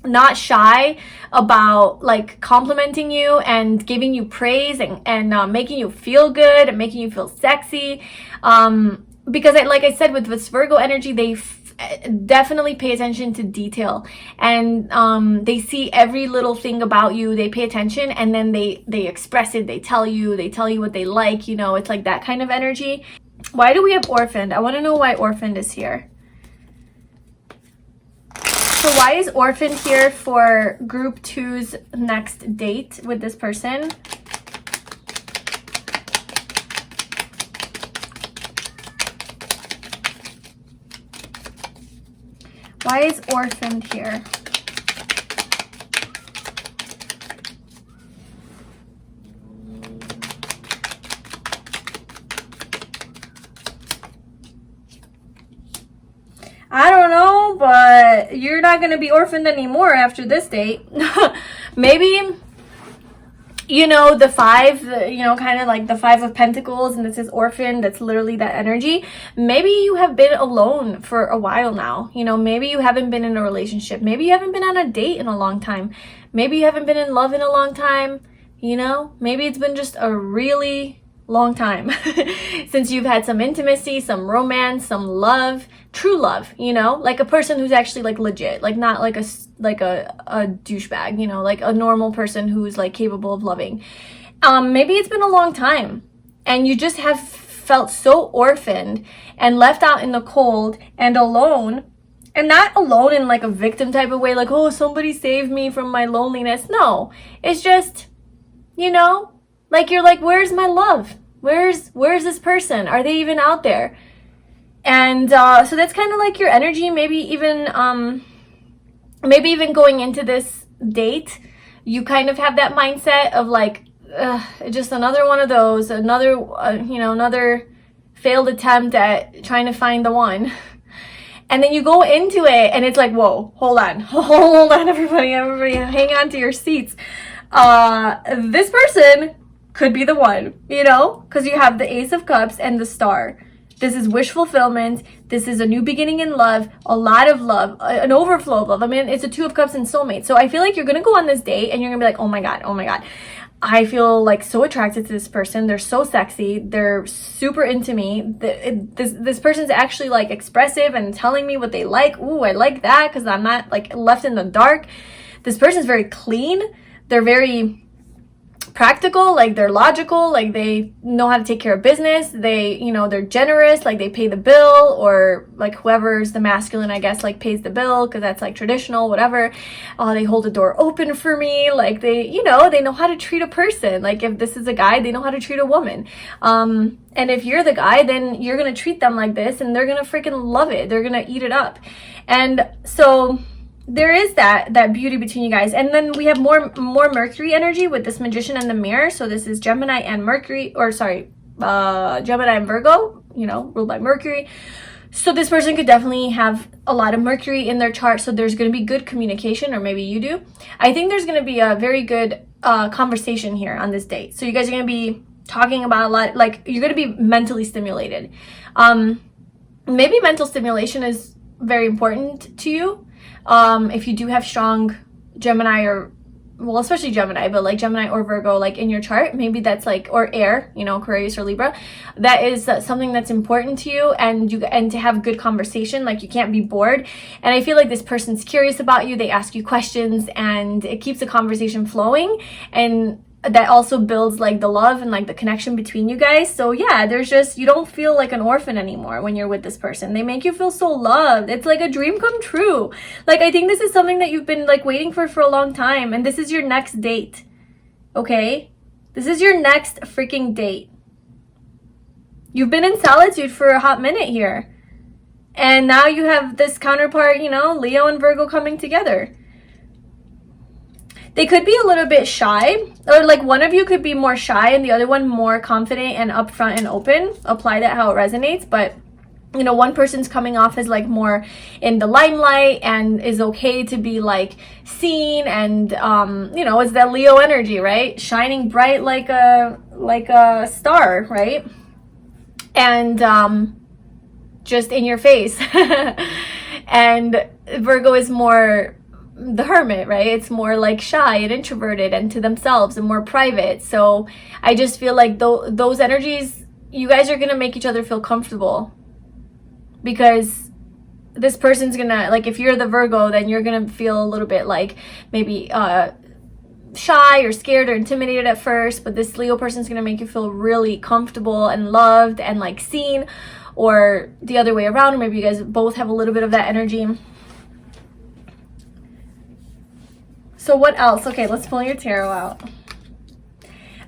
not shy about like complimenting you and giving you praise, and making you feel good and making you feel sexy. Because like I said, with this Virgo energy, they definitely pay attention to detail, and they see every little thing about you. They pay attention, and then they express it. They tell you what they like, you know. It's like that kind of energy. Why do we have Orphaned? I want to know why Orphaned is here. So why is Orphaned here for group 2's next date with this person? Why is Orphaned here? I don't know, but you're not going to be orphaned anymore after this date. Maybe, you know, the 5, you know, kind of like the 5 of Pentacles, and this is Orphan. That's literally that energy. Maybe you have been alone for a while now. You know, maybe you haven't been in a relationship. Maybe you haven't been on a date in a long time. Maybe you haven't been in love in a long time, you know? Maybe it's been just a really long time since you've had some intimacy, some romance, some love, true love, you know? Like a person who's actually like legit, like not like a douchebag, you know, like a normal person who's like capable of loving. Maybe it's been a long time and you just have felt so orphaned and left out in the cold and alone. And not alone in like a victim type of way, like, oh, somebody saved me from my loneliness. No, it's just, you know, like you're like, where's my love? Where's this person? Are they even out there? And so that's kind of like your energy. Maybe even going into this date, you kind of have that mindset of like, just another one of those, another, you know, another failed attempt at trying to find the one. And then you go into it and it's like, whoa, hold on, everybody, hang on to your seats. This person could be the one, you know, because you have the Ace of Cups and the Star. This is wish fulfillment. This is a new beginning in love, a lot of love, an overflow of love. I mean, it's a Two of Cups and soulmate. So I feel like you're going to go on this date and you're going to be like, oh my God. I feel like so attracted to this person. They're so sexy. They're super into me. This person's actually like expressive and telling me what they like. Ooh, I like that because I'm not like left in the dark. This person's very clean. They're very practical, like they're logical, like they know how to take care of business. They, you know, they're generous, like they pay the bill, or like whoever's the masculine, I guess, like pays the bill because that's like traditional, whatever. They hold the door open for me, like they, you know, they know how to treat a person. Like if this is a guy, they know how to treat a woman. And if you're the guy, then you're gonna treat them like this and they're gonna freaking love it. They're gonna eat it up. And so there is that beauty between you guys. And then we have more Mercury energy with this Magician and the Mirror. So this is Gemini and Mercury, or sorry, Gemini and Virgo, you know, ruled by Mercury. So this person could definitely have a lot of Mercury in their chart. So there's going to be good communication, or maybe you do. I think there's going to be a very good conversation here on this date. So you guys are going to be talking about a lot, like you're going to be mentally stimulated. Maybe mental stimulation is very important to you. If you do have strong Gemini, or well, especially Gemini, but like Gemini or Virgo, like in your chart, maybe that's like, or air, you know, Aquarius or Libra, that is something that's important to you, and to have good conversation, like you can't be bored. And I feel like this person's curious about you. They ask you questions and it keeps the conversation flowing, and that also builds like the love and like the connection between you guys. So yeah, there's just, you don't feel like an orphan anymore when you're with this person. They make you feel so loved. It's like a dream come true. Like I think this is something that you've been like waiting for a long time, and this is your next date. Okay, this is your next freaking date. You've been in solitude for a hot minute here, and now you have this counterpart, you know, Leo and Virgo coming together. They could be a little bit shy, or like one of you could be more shy and the other one more confident and upfront and open. Apply that how it resonates. But you know, one person's coming off as like more in the limelight and is okay to be like seen, and you know, it's that Leo energy, right? Shining bright like a star, right? And just in your face. And Virgo is more the hermit, right? It's more like shy and introverted and to themselves and more private. So I just feel like those energies, you guys are gonna make each other feel comfortable, because this person's gonna, like, if you're the Virgo, then you're gonna feel a little bit like maybe shy or scared or intimidated at first, but this Leo person's gonna make you feel really comfortable and loved and like seen, or the other way around, or maybe you guys both have a little bit of that energy. So what else? Okay, let's pull your tarot out.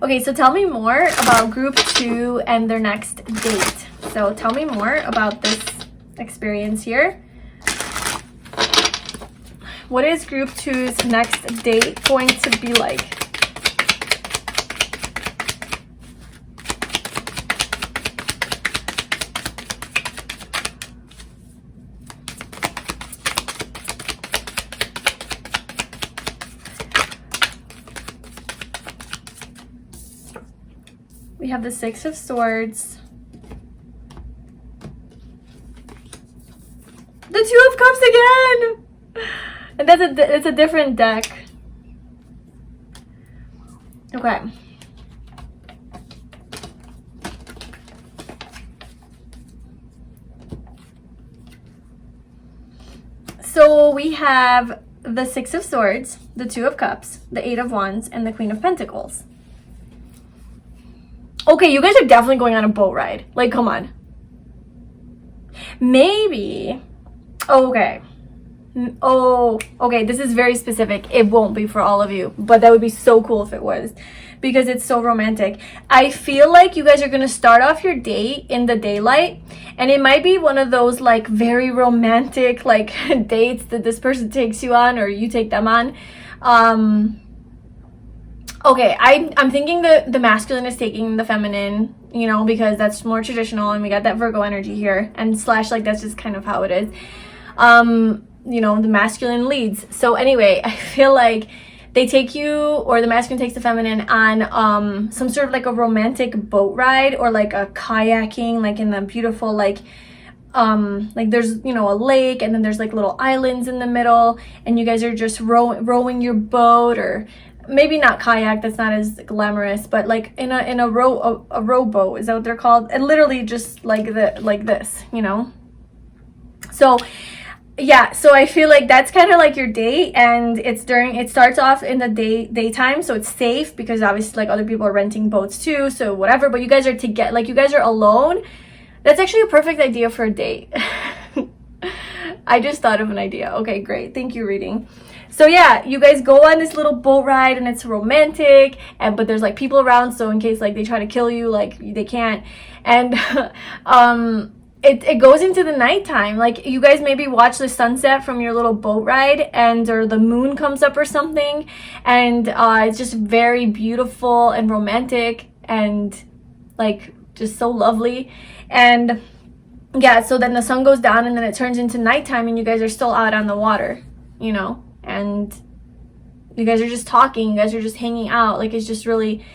Okay, so tell me more about group 2 and their next date. So tell me more about this experience here. What is group 2's next date going to be like? We have the 6 of Swords, the 2 of Cups again, and that's a different deck. Okay. So we have the Six of Swords, the Two of Cups, the Eight of Wands, and the Queen of Pentacles. Okay, you guys are definitely going on a boat ride. Like, come on. Maybe. Okay. Oh, okay, this is very specific. It won't be for all of you, but that would be so cool if it was, because it's so romantic. I feel like you guys are going to start off your day in the daylight, and it might be one of those like very romantic like dates that this person takes you on or you take them on. Okay, I'm thinking the masculine is taking the feminine, you know, because that's more traditional, and we got that Virgo energy here, and slash like that's just kind of how it is. You know, the masculine leads. So anyway, I feel like they take you, or the masculine takes the feminine on some sort of like a romantic boat ride, or like a kayaking, like in the beautiful like there's, you know, a lake, and then there's like little islands in the middle, and you guys are just rowing your boat, or maybe not kayak, that's not as glamorous, but like in a rowboat, is that what they're called? And literally just like this, you know. So yeah, so I feel like that's kind of like your day, and it starts off in the daytime, so it's safe because obviously like other people are renting boats too, so whatever, but you guys are together, like you guys are alone. That's actually a perfect idea for a date. I just thought of an idea. Okay, great, thank you, reading. So yeah, you guys go on this little boat ride, and it's romantic, but there's like people around, so in case like they try to kill you, like they can't. And it goes into the nighttime. Like you guys maybe watch the sunset from your little boat ride, or the moon comes up or something, and it's just very beautiful and romantic and like just so lovely. And yeah, so then the sun goes down, and then it turns into nighttime, and you guys are still out on the water, you know, and you guys are just talking, you guys are just hanging out. Like it's just really,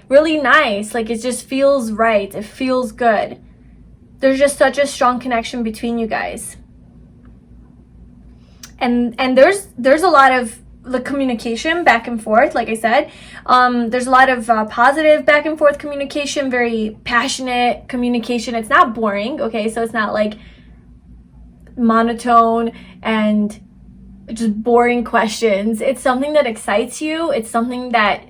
really nice. Like it just feels right, it feels good. There's just such a strong connection between you guys. And there's a lot of the communication back and forth, like I said. There's a lot of positive back and forth communication, very passionate communication. It's not boring, okay? So it's not like monotone and just boring questions. It's something that excites you. It's something that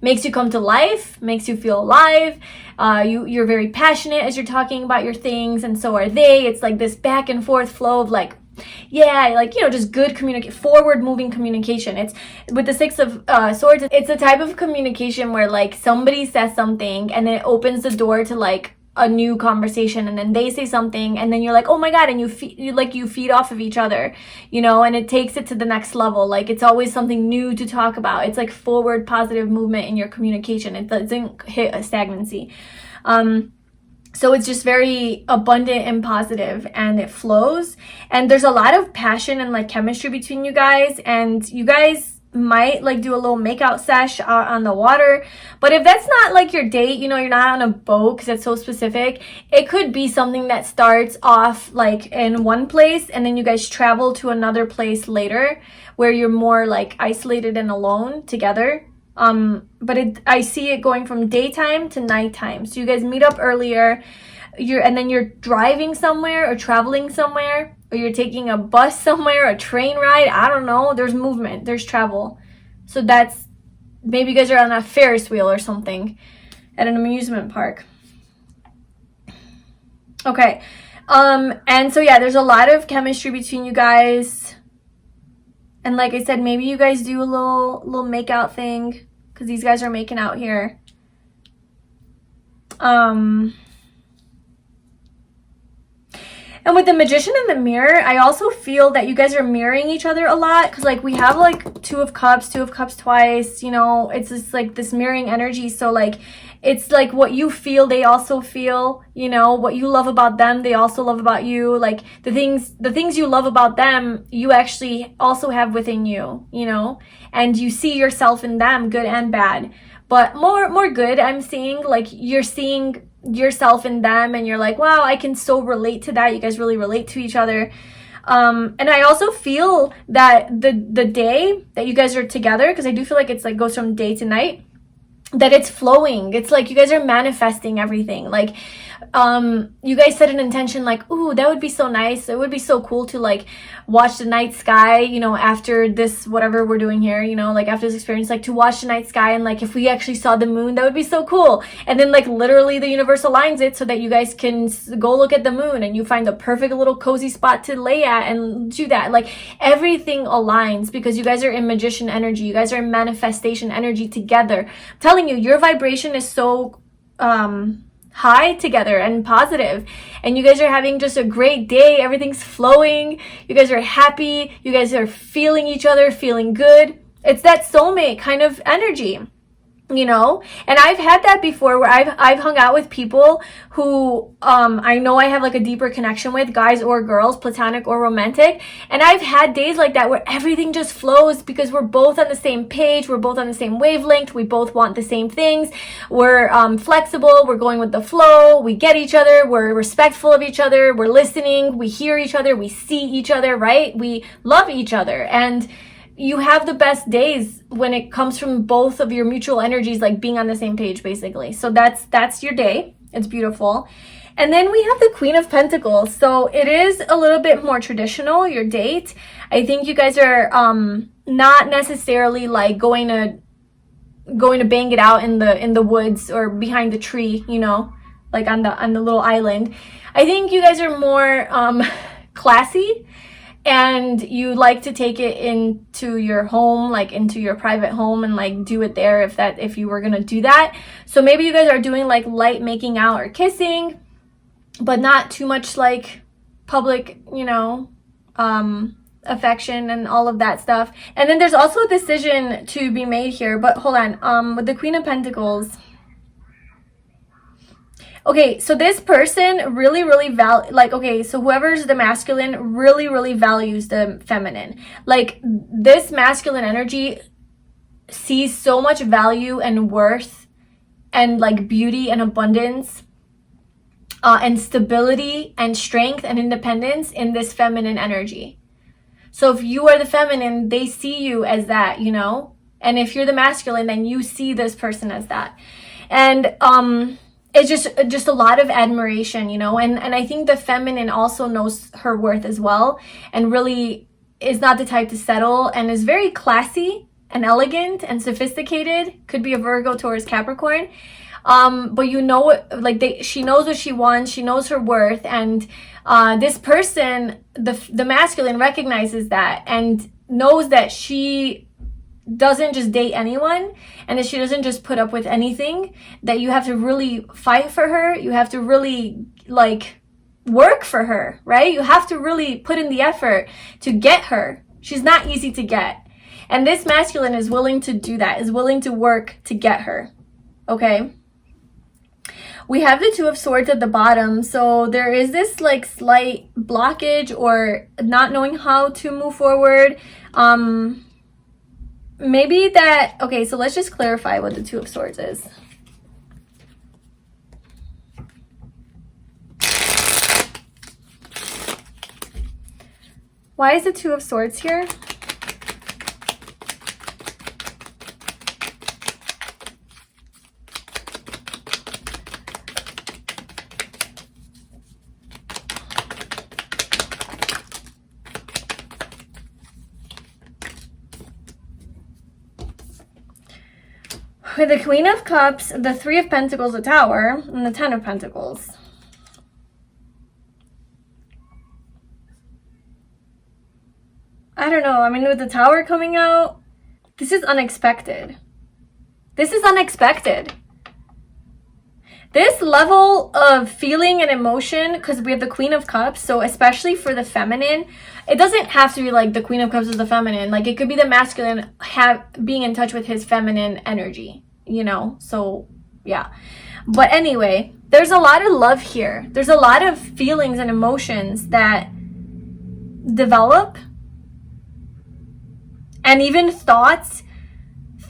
makes you come to life, makes you feel alive. You're very passionate as you're talking about your things, and so are they. It's like this back and forth flow of like, yeah, like, you know, just good forward moving communication. It's with the Six of Swords, it's a type of communication where like somebody says something, and then it opens the door to like a new conversation, and then they say something, and then you're like, oh my god, and you feed off of each other, you know, and it takes it to the next level. Like it's always something new to talk about. It's like forward positive movement in your communication. It doesn't hit a stagnancy. So it's just very abundant and positive, and it flows, and there's a lot of passion and like chemistry between you guys, and you guys might like do a little makeout sesh on the water. But if that's not like your date, you know, you're not on a boat because it's so specific, it could be something that starts off like in one place, and then you guys travel to another place later where you're more like isolated and alone together. But I see it going from daytime to nighttime. So you guys meet up earlier, and then you're driving somewhere or traveling somewhere, or you're taking a bus somewhere, a train ride, I don't know. There's movement, there's travel. So that's, maybe you guys are on a Ferris wheel or something at an amusement park. Okay. And so yeah, there's a lot of chemistry between you guys. And like I said, maybe you guys do a little make out thing, because these guys are making out here. And with the Magician and the Mirror, I also feel that you guys are mirroring each other a lot, because like we have like Two of Cups twice, you know, it's just like this mirroring energy. So like it's like what you feel, they also feel, you know, what you love about them, they also love about you. Like the things you love about them, you actually also have within you, you know, and you see yourself in them, good and bad, but more good. I'm seeing like you're seeing yourself in them, and you're like, wow, I can so relate to that. You guys really relate to each other. And I also feel that the day that you guys are together, because I do feel like it's like goes from day to night, that it's flowing. It's like you guys are manifesting everything. Like you guys set an intention like, ooh, that would be so nice, it would be so cool to like watch the night sky, you know, after this whatever we're doing here, you know, like after this experience, like to watch the night sky, and like if we actually saw the moon, that would be so cool. And then like literally the universe aligns it so that you guys can go look at the moon, and you find the perfect little cozy spot to lay at and do that. Like everything aligns because you guys are in magician energy, you guys are in manifestation energy together. I'm telling you, your vibration is so high together and positive, and you guys are having just a great day. Everything's flowing, you guys are happy, you guys are feeling each other, feeling good. It's that soulmate kind of energy, you know. And I've had that before where I've hung out with people who I know I have like a deeper connection with, guys or girls, platonic or romantic, and I've had days like that where everything just flows because we're both on the same page, we're both on the same wavelength, we both want the same things, we're flexible, we're going with the flow, we get each other, we're respectful of each other, we're listening, we hear each other, we see each other, right? We love each other. And you have the best days when it comes from both of your mutual energies, like being on the same page, basically. So that's your day. It's beautiful. And then we have the Queen of Pentacles. So it is a little bit more traditional, your date. I think you guys are not necessarily like going to bang it out in the woods or behind the tree, you know, like on the little island. I think you guys are more classy, and you like to take it into your home, like into your private home, and like do it there if you were gonna do that. So maybe you guys are doing like light making out or kissing, but not too much like public, you know, affection and all of that stuff. And then there's also a decision to be made here, but hold on, with the Queen of Pentacles. Okay, so this person really okay, so whoever's the masculine really values the feminine. Like this masculine energy sees so much value and worth and like beauty and abundance and stability and strength and independence in this feminine energy. So if you are the feminine, they see you as that, you know? And if you're the masculine, then you see this person as that. And it's just a lot of admiration, you know, and I think the feminine also knows her worth as well, and really is not the type to settle, and is very classy and elegant and sophisticated. Could be a Virgo, Taurus, Capricorn, but you know, like she knows what she wants, she knows her worth, and this person, the masculine, recognizes that and knows that she doesn't just date anyone, and that she doesn't just put up with anything, that you have to really fight for her, you have to really like work for her, right? You have to really put in the effort to get her. She's not easy to get, and this masculine is willing to do that, is willing to work to get her. Okay, we have the Two of Swords at the bottom, so there is this like slight blockage or not knowing how to move forward. Maybe that, okay, so let's just clarify what the Two of Swords is. Why is the Two of Swords here? With the Queen of Cups, the Three of Pentacles, the Tower, and the Ten of Pentacles. I don't know. I mean, with the Tower coming out, this is unexpected. This is unexpected. This level of feeling and emotion, because we have the Queen of Cups, so especially for the feminine, it doesn't have to be like the Queen of Cups is the feminine. Like it could be the masculine being in touch with his feminine energy, you know? So yeah. But anyway, there's a lot of love here. There's a lot of feelings and emotions that develop, and even thoughts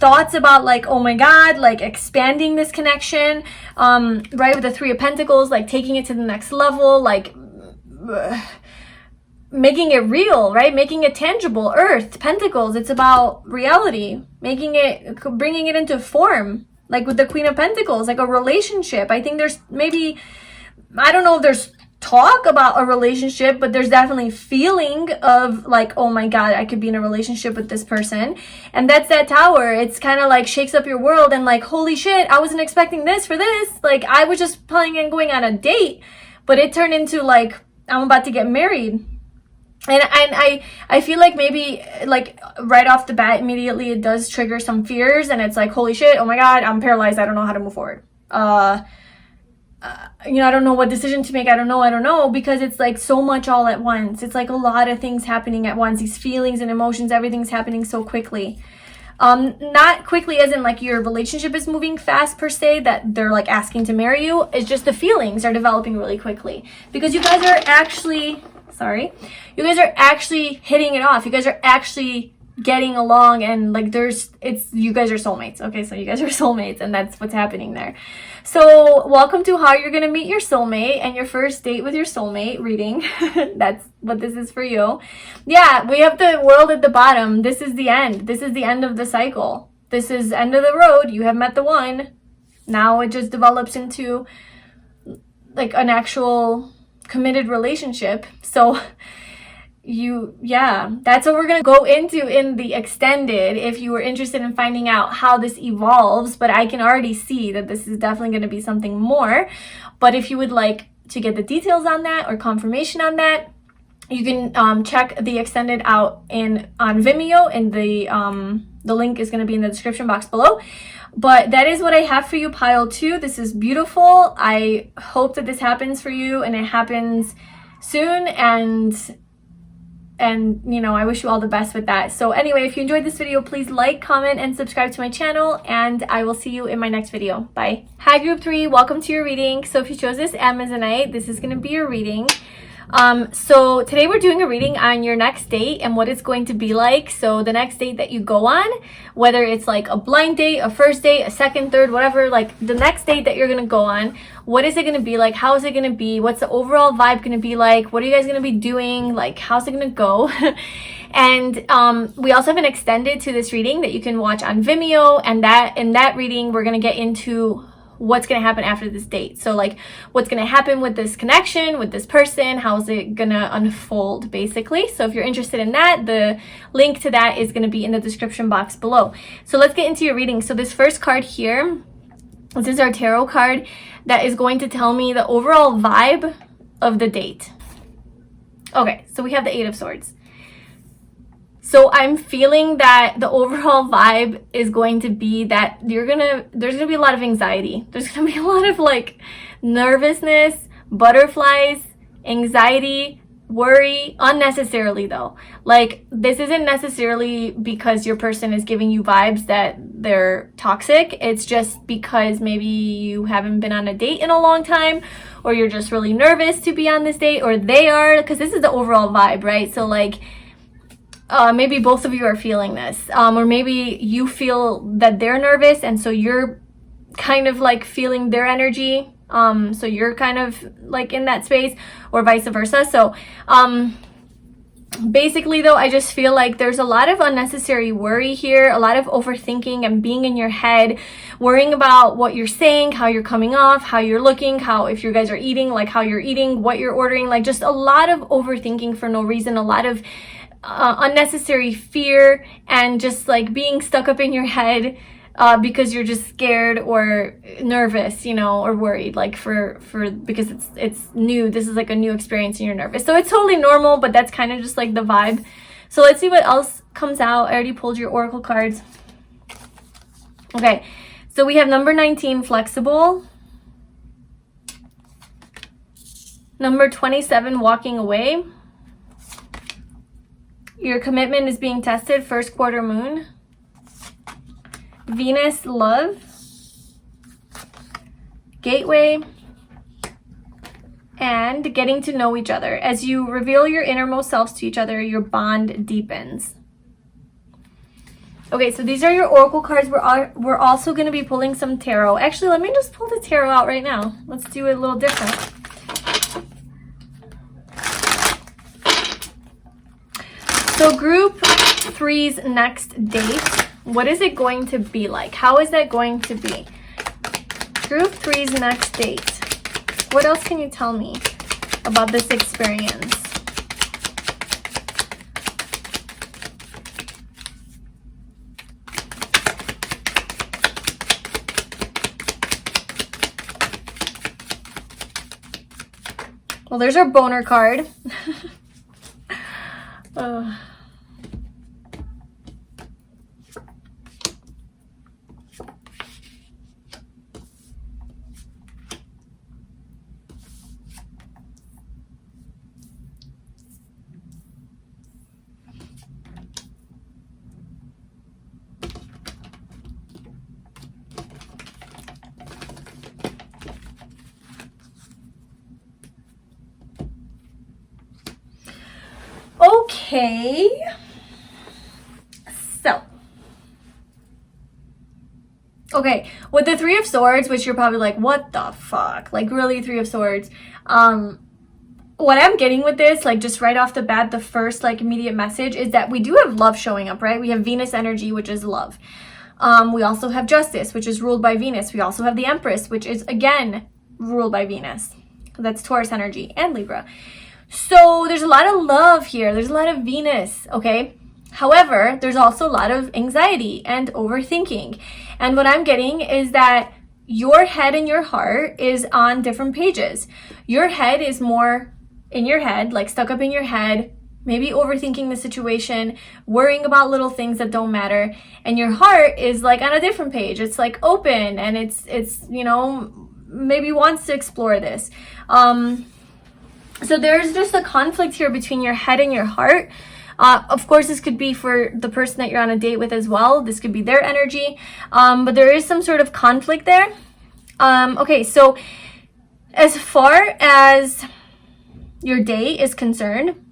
about like, oh my God, like expanding this connection, right? With the Three of Pentacles, like taking it to the next level, like making it real, right? Making it tangible. Earth, Pentacles, it's about reality, bringing it into form, like with the Queen of Pentacles, like a relationship. I think there's maybe, I don't know if there's talk about a relationship, but there's definitely feeling of like, oh my God, I could be in a relationship with this person. And that's that Tower. It's kind of like shakes up your world and like, holy shit, I wasn't expecting this for this. Like I was just planning on going on a date, but it turned into like, I'm about to get married. And I feel like maybe like right off the bat, immediately it does trigger some fears, and it's like, holy shit, oh my God, I'm paralyzed. I don't know how to move forward. You know, I don't know what decision to make. I don't know, because it's like so much all at once. It's like a lot of things happening at once. These feelings and emotions, everything's happening so quickly. Not quickly as in like your relationship is moving fast per se, that they're like asking to marry you. It's just the feelings are developing really quickly, because you guys are actually, you guys are actually hitting it off. You guys are actually getting along, and like you guys are soulmates. Okay, so you guys are soulmates, and that's what's happening there. So welcome to how you're gonna meet your soulmate and your first date with your soulmate reading. That's what this is for you. Yeah, we have the World at the bottom. This is the end. This is the end of the cycle. This is end of the road. You have met the one. Now it just develops into like an actual committed relationship. So that's what we're going to go into in the extended, if you were interested in finding out how this evolves. But I can already see that this is definitely going to be something more. But if you would like to get the details on that or confirmation on that, you can check the extended out on Vimeo, and the link is going to be in the description box below. But that is what I have for you, pile 2. This is beautiful. I hope that this happens for you, and it happens soon, and you know, I wish you all the best with that. So anyway, if you enjoyed this video, please like, comment, and subscribe to my channel, and I will see you in my next video. Bye. Hi group 3, welcome to your reading. So if you chose this Amazonite, this is going to be your reading. So today we're doing a reading on your next date and what it's going to be like. So the next date that you go on, whether it's like a blind date, a first date, a second, third, whatever, like the next date that you're going to go on, what is it going to be like? How is it going to be? What's the overall vibe going to be like? What are you guys going to be doing? Like, how's it going to go? And we also have an extended to this reading that you can watch on Vimeo, and in that reading we're going to get into what's going to happen after this date. So like what's going to happen with this connection, with this person, how's it going to unfold basically. So if you're interested in that, the link to that is going to be in the description box below. So let's get into your reading. So this first card here, this is our tarot card that is going to tell me the overall vibe of the date. Okay, so we have the 8 of Swords. So I'm feeling that the overall vibe is going to be that there's gonna be a lot of anxiety. There's gonna be a lot of like nervousness, butterflies, anxiety, worry, unnecessarily though. Like this isn't necessarily because your person is giving you vibes that they're toxic. It's just because maybe you haven't been on a date in a long time, or you're just really nervous to be on this date, or they are, because this is the overall vibe, right? So like maybe both of you are feeling this, or maybe you feel that they're nervous, and so you're kind of like feeling their energy, so you're kind of like in that space, or vice versa. So basically though, I just feel like there's a lot of unnecessary worry here, a lot of overthinking and being in your head, worrying about what you're saying, how you're coming off, how you're looking, how, if you guys are eating, like how you're eating, what you're ordering, like just a lot of overthinking for no reason, a lot of unnecessary fear, and just like being stuck up in your head because you're just scared or nervous, you know, or worried, like because it's new. This is like a new experience and you're nervous. So it's totally normal, but that's kind of just like the vibe. So let's see what else comes out. I already pulled your oracle cards. Okay, so we have number 19, flexible. Number 27, walking away. Your commitment is being tested, first quarter moon. Venus, love. Gateway. And getting to know each other. As you reveal your innermost selves to each other, your bond deepens. Okay, so these are your oracle cards. We're also going to be pulling some tarot. Actually, let me just pull the tarot out right now. Let's do it a little different. So group 3's next date, what is it going to be like? How is that going to be? Group 3's next date. What else can you tell me about this experience? Well, there's our boner card. Okay, so, okay, with the Three of Swords, which you're probably like, what the fuck? Like, really, Three of Swords? What I'm getting with this, like, just right off the bat, the first, like, immediate message is that we do have love showing up, right? We have Venus energy, which is love. We also have Justice, which is ruled by Venus. We also have the Empress, which is, again, ruled by Venus. That's Taurus energy and Libra. So there's a lot of love here. There's a lot of Venus, okay? However, there's also a lot of anxiety and overthinking. And what I'm getting is that your head and your heart is on different pages. Your head is more in your head, like stuck up in your head, maybe overthinking the situation, worrying about little things that don't matter. And your heart is like on a different page. It's like open and it's you know, maybe wants to explore this. So there's just a conflict here between your head and your heart. Of course, this could be for the person that you're on a date with as well. This could be their energy. But there is some sort of conflict there. Okay, so as far as your date is concerned,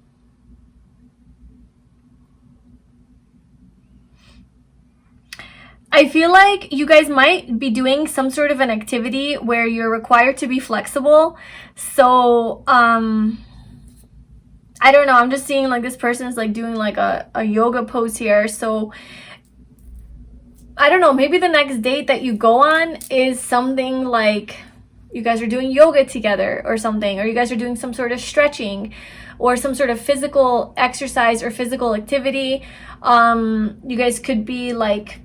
I feel like you guys might be doing some sort of an activity where you're required to be flexible. So, I don't know. I'm just seeing like this person is like doing like a yoga pose here. So, I don't know. Maybe the next date that you go on is something like you guys are doing yoga together or something, or you guys are doing some sort of stretching or some sort of physical exercise or physical activity. You guys could be like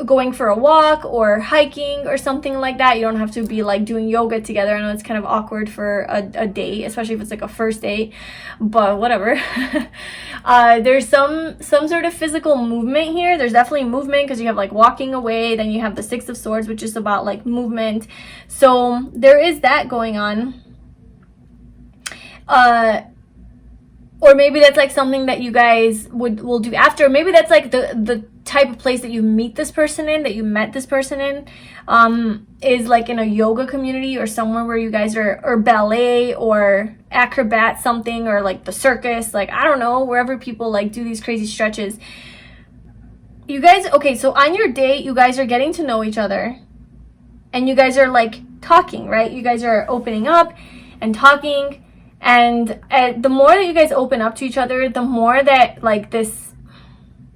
going for a walk or hiking or something like that. You don't have to be like doing yoga together. I know it's kind of awkward for a date, especially if it's like a first date, but whatever. There's some sort of physical movement here. There's definitely movement because you have like walking away, then you have the Six of Swords, which is about like movement. So there is that going on. Or maybe that's like something that you guys will do after. Maybe that's like the type of place that you meet this person in, that you met this person in, is like in a yoga community or somewhere where you guys are, or ballet or acrobat something, or like the circus, like I don't know, wherever people like do these crazy stretches. You guys, okay, so on your date, you guys are getting to know each other and you guys are like talking, right? You guys are opening up and talking. And the more that you guys open up to each other, the more that like this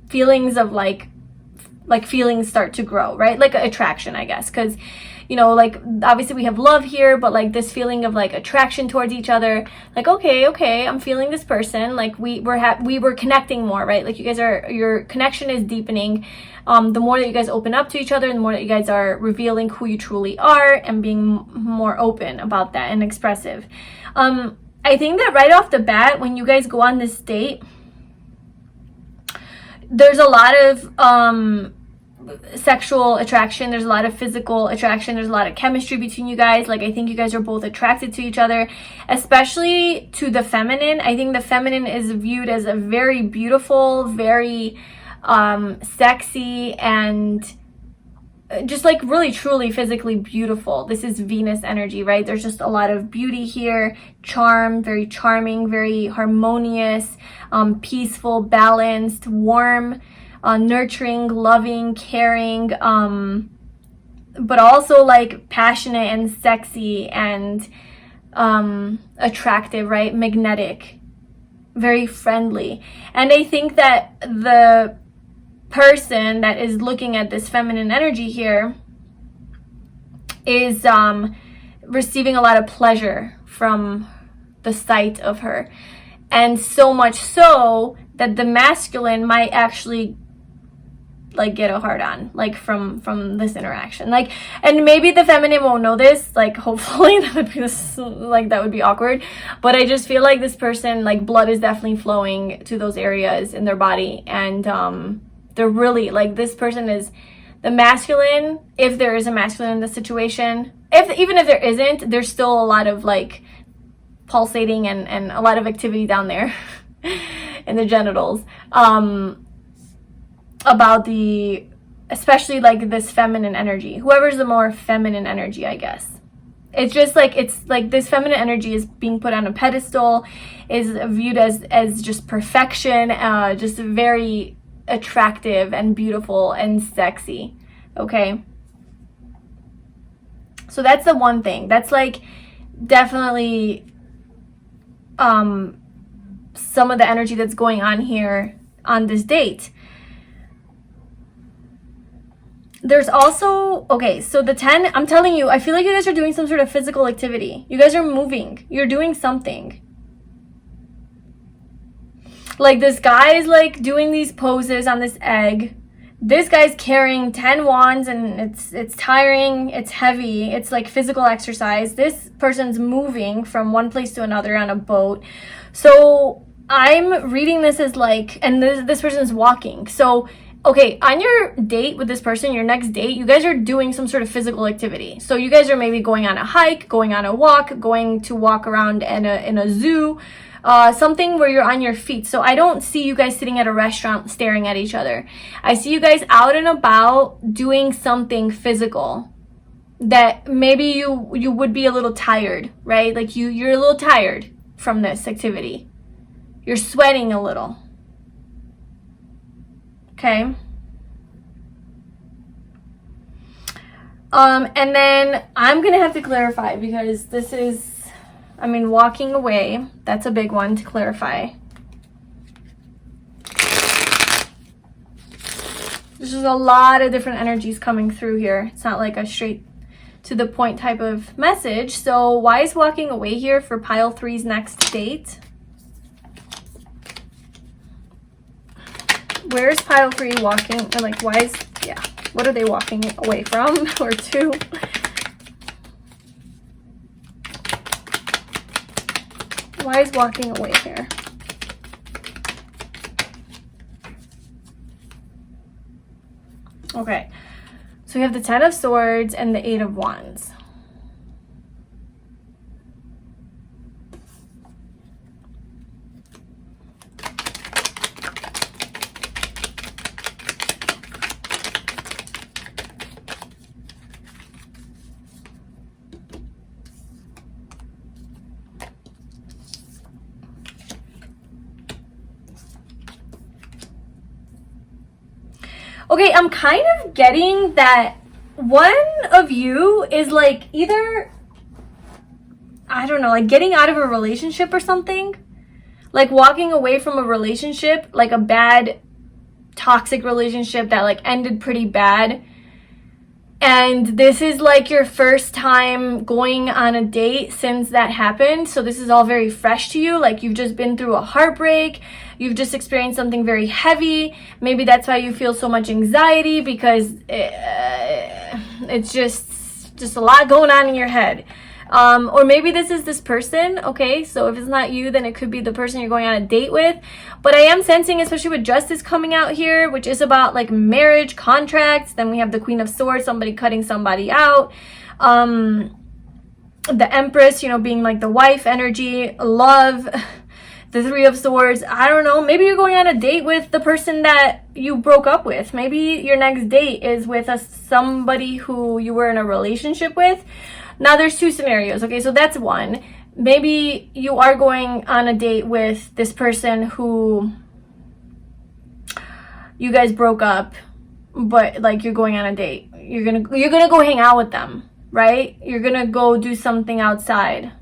feelings of like feelings start to grow, right? Like attraction, I guess, because you know, like obviously we have love here, but like this feeling of like attraction towards each other, like okay, I'm feeling this person, like we were connecting more, right? Like you guys are, your connection is deepening. The more that you guys open up to each other, the more that you guys are revealing who you truly are and being more open about that and expressive. I think that right off the bat, when you guys go on this date, there's a lot of sexual attraction, there's a lot of physical attraction, there's a lot of chemistry between you guys. Like I think you guys are both attracted to each other, especially to the feminine. I think the feminine is viewed as a very beautiful, very sexy, and just like really truly physically beautiful. This is Venus energy, right? There's just a lot of beauty here, charm, very charming, very harmonious, peaceful, balanced, warm, nurturing, loving, caring, but also like passionate and sexy and attractive, right? Magnetic, very friendly. And I think that the person that is looking at this feminine energy here is receiving a lot of pleasure from the sight of her. And so much so that the masculine might actually like get a hard on, like from this interaction. Like, and maybe the feminine won't know this, like hopefully that would be this, like that would be awkward, but I just feel like this person, like blood is definitely flowing to those areas in their body, and they're really like, this person is the masculine, if there is a masculine in the situation. Even if there isn't, there's still a lot of like pulsating and a lot of activity down there in the genitals, about the, especially like this feminine energy, whoever's the more feminine energy, I guess. It's just like, it's like this feminine energy is being put on a pedestal, is viewed as just perfection, just very attractive and beautiful and sexy. Okay, so that's the one thing that's like definitely some of the energy that's going on here on this date. There's also, okay, so the 10, I'm telling you, I feel like you guys are doing some sort of physical activity. You guys are moving. You're doing something. Like this guy is like doing these poses on this egg. This guy's carrying 10 wands, and it's tiring, it's heavy, it's like physical exercise. This person's moving from one place to another on a boat. So I'm reading this as like, and this person is walking. So okay, on your date with this person, your next date, you guys are doing some sort of physical activity. So you guys are maybe going on a hike, going on a walk, going to walk around in a zoo, something where you're on your feet. So I don't see you guys sitting at a restaurant staring at each other. I see you guys out and about doing something physical that maybe you would be a little tired, right? Like you're a little tired from this activity. You're sweating a little. Okay. And then I'm gonna have to clarify, because this is, I mean, walking away, that's a big one to clarify. There's just a lot of different energies coming through here. It's not like a straight to the point type of message. So why is walking away here for pile 3's next date? Where's pile 3 walking, or like why is, yeah, what are they walking away from or to? Why is walking away here? Okay, so we have the 10 of Swords and the 8 of Wands. Okay, I'm kind of getting that one of you is like either, I don't know, like getting out of a relationship or something. Like walking away from a relationship, like a bad, toxic relationship that like ended pretty bad. And this is like your first time going on a date since that happened. So this is all very fresh to you. Like you've just been through a heartbreak. You've just experienced something very heavy. Maybe that's why you feel so much anxiety, because it's just a lot going on in your head. Or maybe this is this person, okay? So if it's not you, then it could be the person you're going on a date with. But I am sensing, especially with Justice coming out here, which is about like marriage, contracts. Then we have the Queen of Swords, somebody cutting somebody out. The Empress, you know, being like the wife energy, love. The 3 of Swords, I don't know. Maybe you're going on a date with the person that you broke up with. Maybe your next date is with somebody who you were in a relationship with. Now there's 2 scenarios, okay? So that's one. Maybe you are going on a date with this person who you guys broke up, but like you're going on a date. You're gonna go hang out with them, right? You're gonna go do something outside.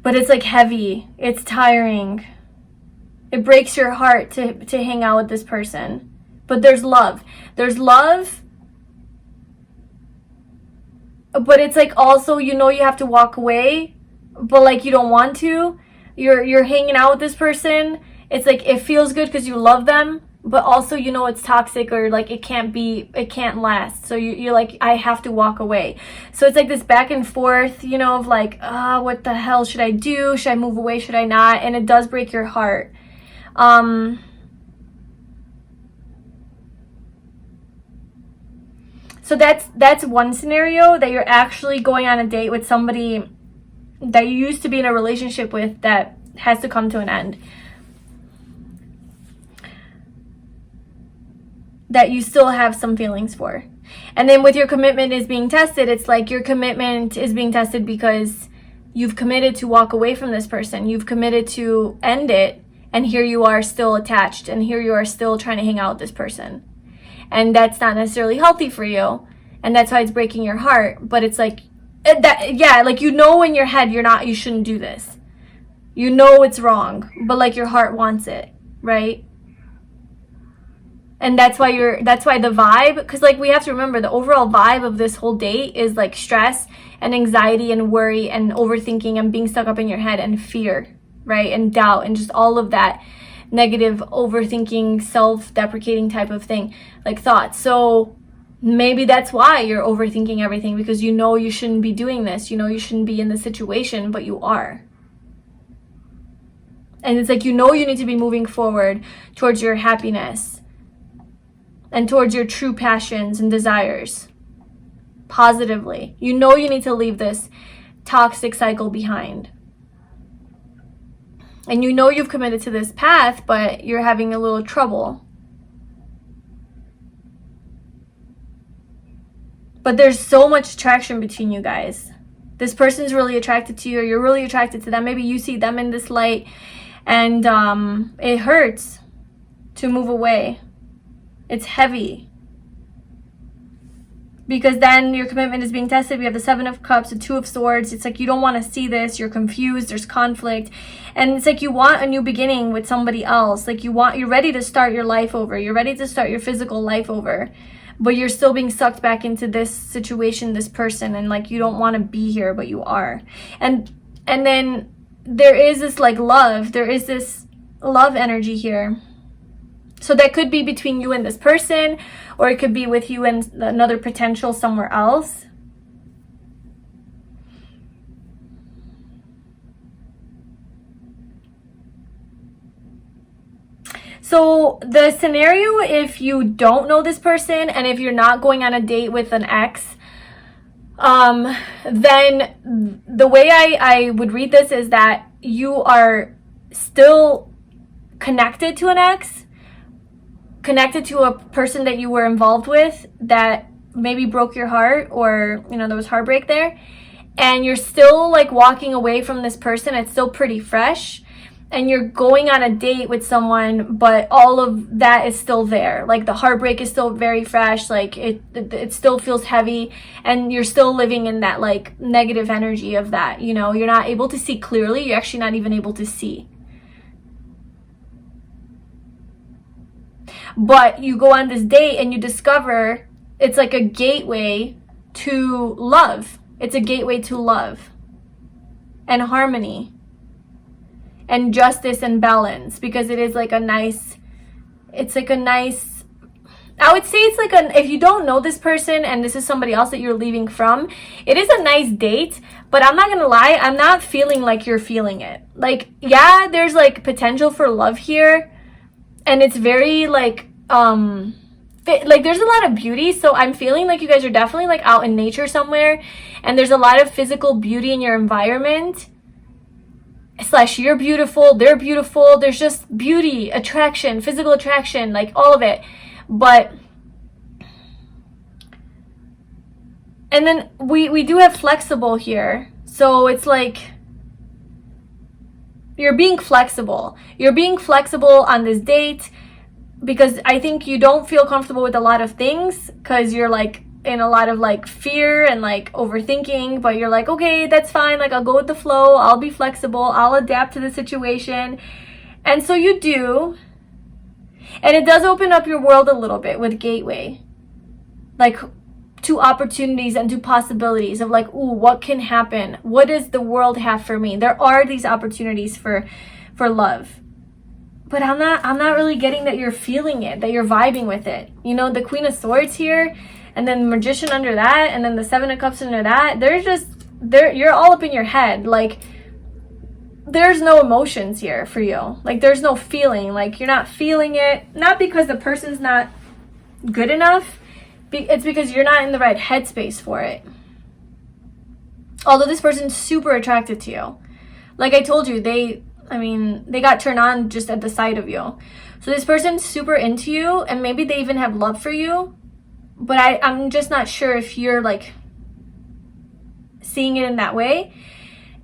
But it's like heavy, it's tiring. It breaks your heart to hang out with this person. But there's love. There's love but it's like also, you know, you have to walk away, but like you don't want to. You're hanging out with this person. It's like it feels good because you love them, but also, you know, it's toxic, or like it can't last. So you're like, I have to walk away. So it's like this back and forth, you know, of like, what the hell should I do? Should I move away? Should I not? And it does break your heart. So that's one scenario, that you're actually going on a date with somebody that you used to be in a relationship with that has to come to an end. That you still have some feelings for. And then with your commitment is being tested, it's like your commitment is being tested because you've committed to walk away from this person. You've committed to end it, and here you are still attached, and here you are still trying to hang out with this person. And that's not necessarily healthy for you, and that's why it's breaking your heart. But it's like that, yeah, like, you know, in your head you shouldn't do this. You know it's wrong, but like your heart wants it, right? And that's why the vibe, because like we have to remember, the overall vibe of this whole date is like stress and anxiety and worry and overthinking and being stuck up in your head and fear, right? And doubt and just all of that negative overthinking, self-deprecating type of thing, like thoughts. So maybe that's why you're overthinking everything, because you know you shouldn't be doing this, you know you shouldn't be in this situation, but you are. And it's like, you know, you need to be moving forward towards your happiness and towards your true passions and desires positively. You know you need to leave this toxic cycle behind. And you know you've committed to this path, but you're having a little trouble. But there's so much attraction between you guys. This person's really attracted to you, or you're really attracted to them. Maybe you see them in this light, and it hurts to move away. It's heavy. Because then your commitment is being tested. We have the Seven of Cups, the Two of Swords. It's like you don't want to see this. You're confused. There's conflict. And it's like you want a new beginning with somebody else. Like you're ready to start your life over. You're ready to start your physical life over. But you're still being sucked back into this situation, this person. And like you don't want to be here, but you are. And then there is this like love. There is this love energy here. So that could be between you and this person, or it could be with you and another potential somewhere else. So the scenario, if you don't know this person and if you're not going on a date with an ex, then the way I would read this is that you are still connected to an ex, connected to a person that you were involved with that maybe broke your heart, or, you know, there was heartbreak there, and you're still like walking away from this person. It's still pretty fresh, and you're going on a date with someone, but all of that is still there. Like the heartbreak is still very fresh, like it still feels heavy, and you're still living in that like negative energy of that, you know. You're not able to see clearly. You're actually not even able to see. But you go on this date and you discover it's like a gateway to love. It's a gateway to love and harmony and justice and balance, because it is like a nice, I would say it's like if you don't know this person and this is somebody else that you're leaving from, it is a nice date, but I'm not gonna lie, I'm not feeling like you're feeling it. Like, yeah, there's like potential for love here, and it's very like there's a lot of beauty. So I'm feeling like you guys are definitely like out in nature somewhere, and there's a lot of physical beauty in your environment. / you're beautiful, they're beautiful, there's just beauty, attraction, physical attraction, like all of it. But and then we do have flexible here. So it's like you're being flexible. You're being flexible on this date, because I think you don't feel comfortable with a lot of things, because you're like in a lot of like fear and like overthinking, but you're like, okay, that's fine, like I'll go with the flow, I'll be flexible, I'll adapt to the situation. And so you do, and it does open up your world a little bit with gateway. Like to opportunities and to possibilities of like, ooh, what can happen? What does the world have for me? There are these opportunities for love. But I'm not really getting that you're feeling it, that you're vibing with it. You know, the Queen of Swords here, and then the Magician under that, and then the Seven of Cups under that. You're all up in your head. Like, there's no emotions here for you. Like, there's no feeling. Like, you're not feeling it. Not because the person's not good enough. It's because you're not in the right headspace for it. Although this person's super attracted to you. Like I told you, they got turned on just at the sight of you. So this person's super into you, and maybe they even have love for you. But I'm just not sure if you're like seeing it in that way.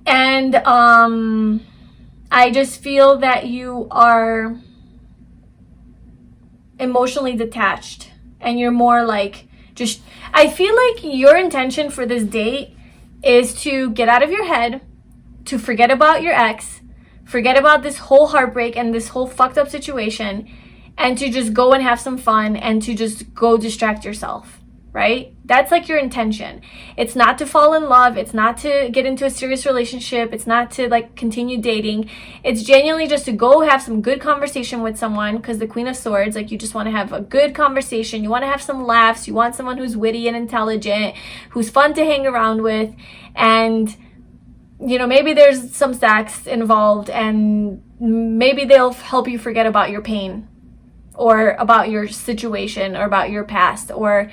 And I just feel that you are emotionally detached. And you're more like, I feel like your intention for this date is to get out of your head, to forget about your ex, forget about this whole heartbreak and this whole fucked up situation, and to just go and have some fun and to just go distract yourself, right? That's like your intention. It's not to fall in love. It's not to get into a serious relationship. It's not to like continue dating. It's genuinely just to go have some good conversation with someone, because the Queen of Swords, like, you just want to have a good conversation. You want to have some laughs. You want someone who's witty and intelligent, who's fun to hang around with. And, you know, maybe there's some sex involved, and maybe they'll help you forget about your pain, or about your situation, or about your past, or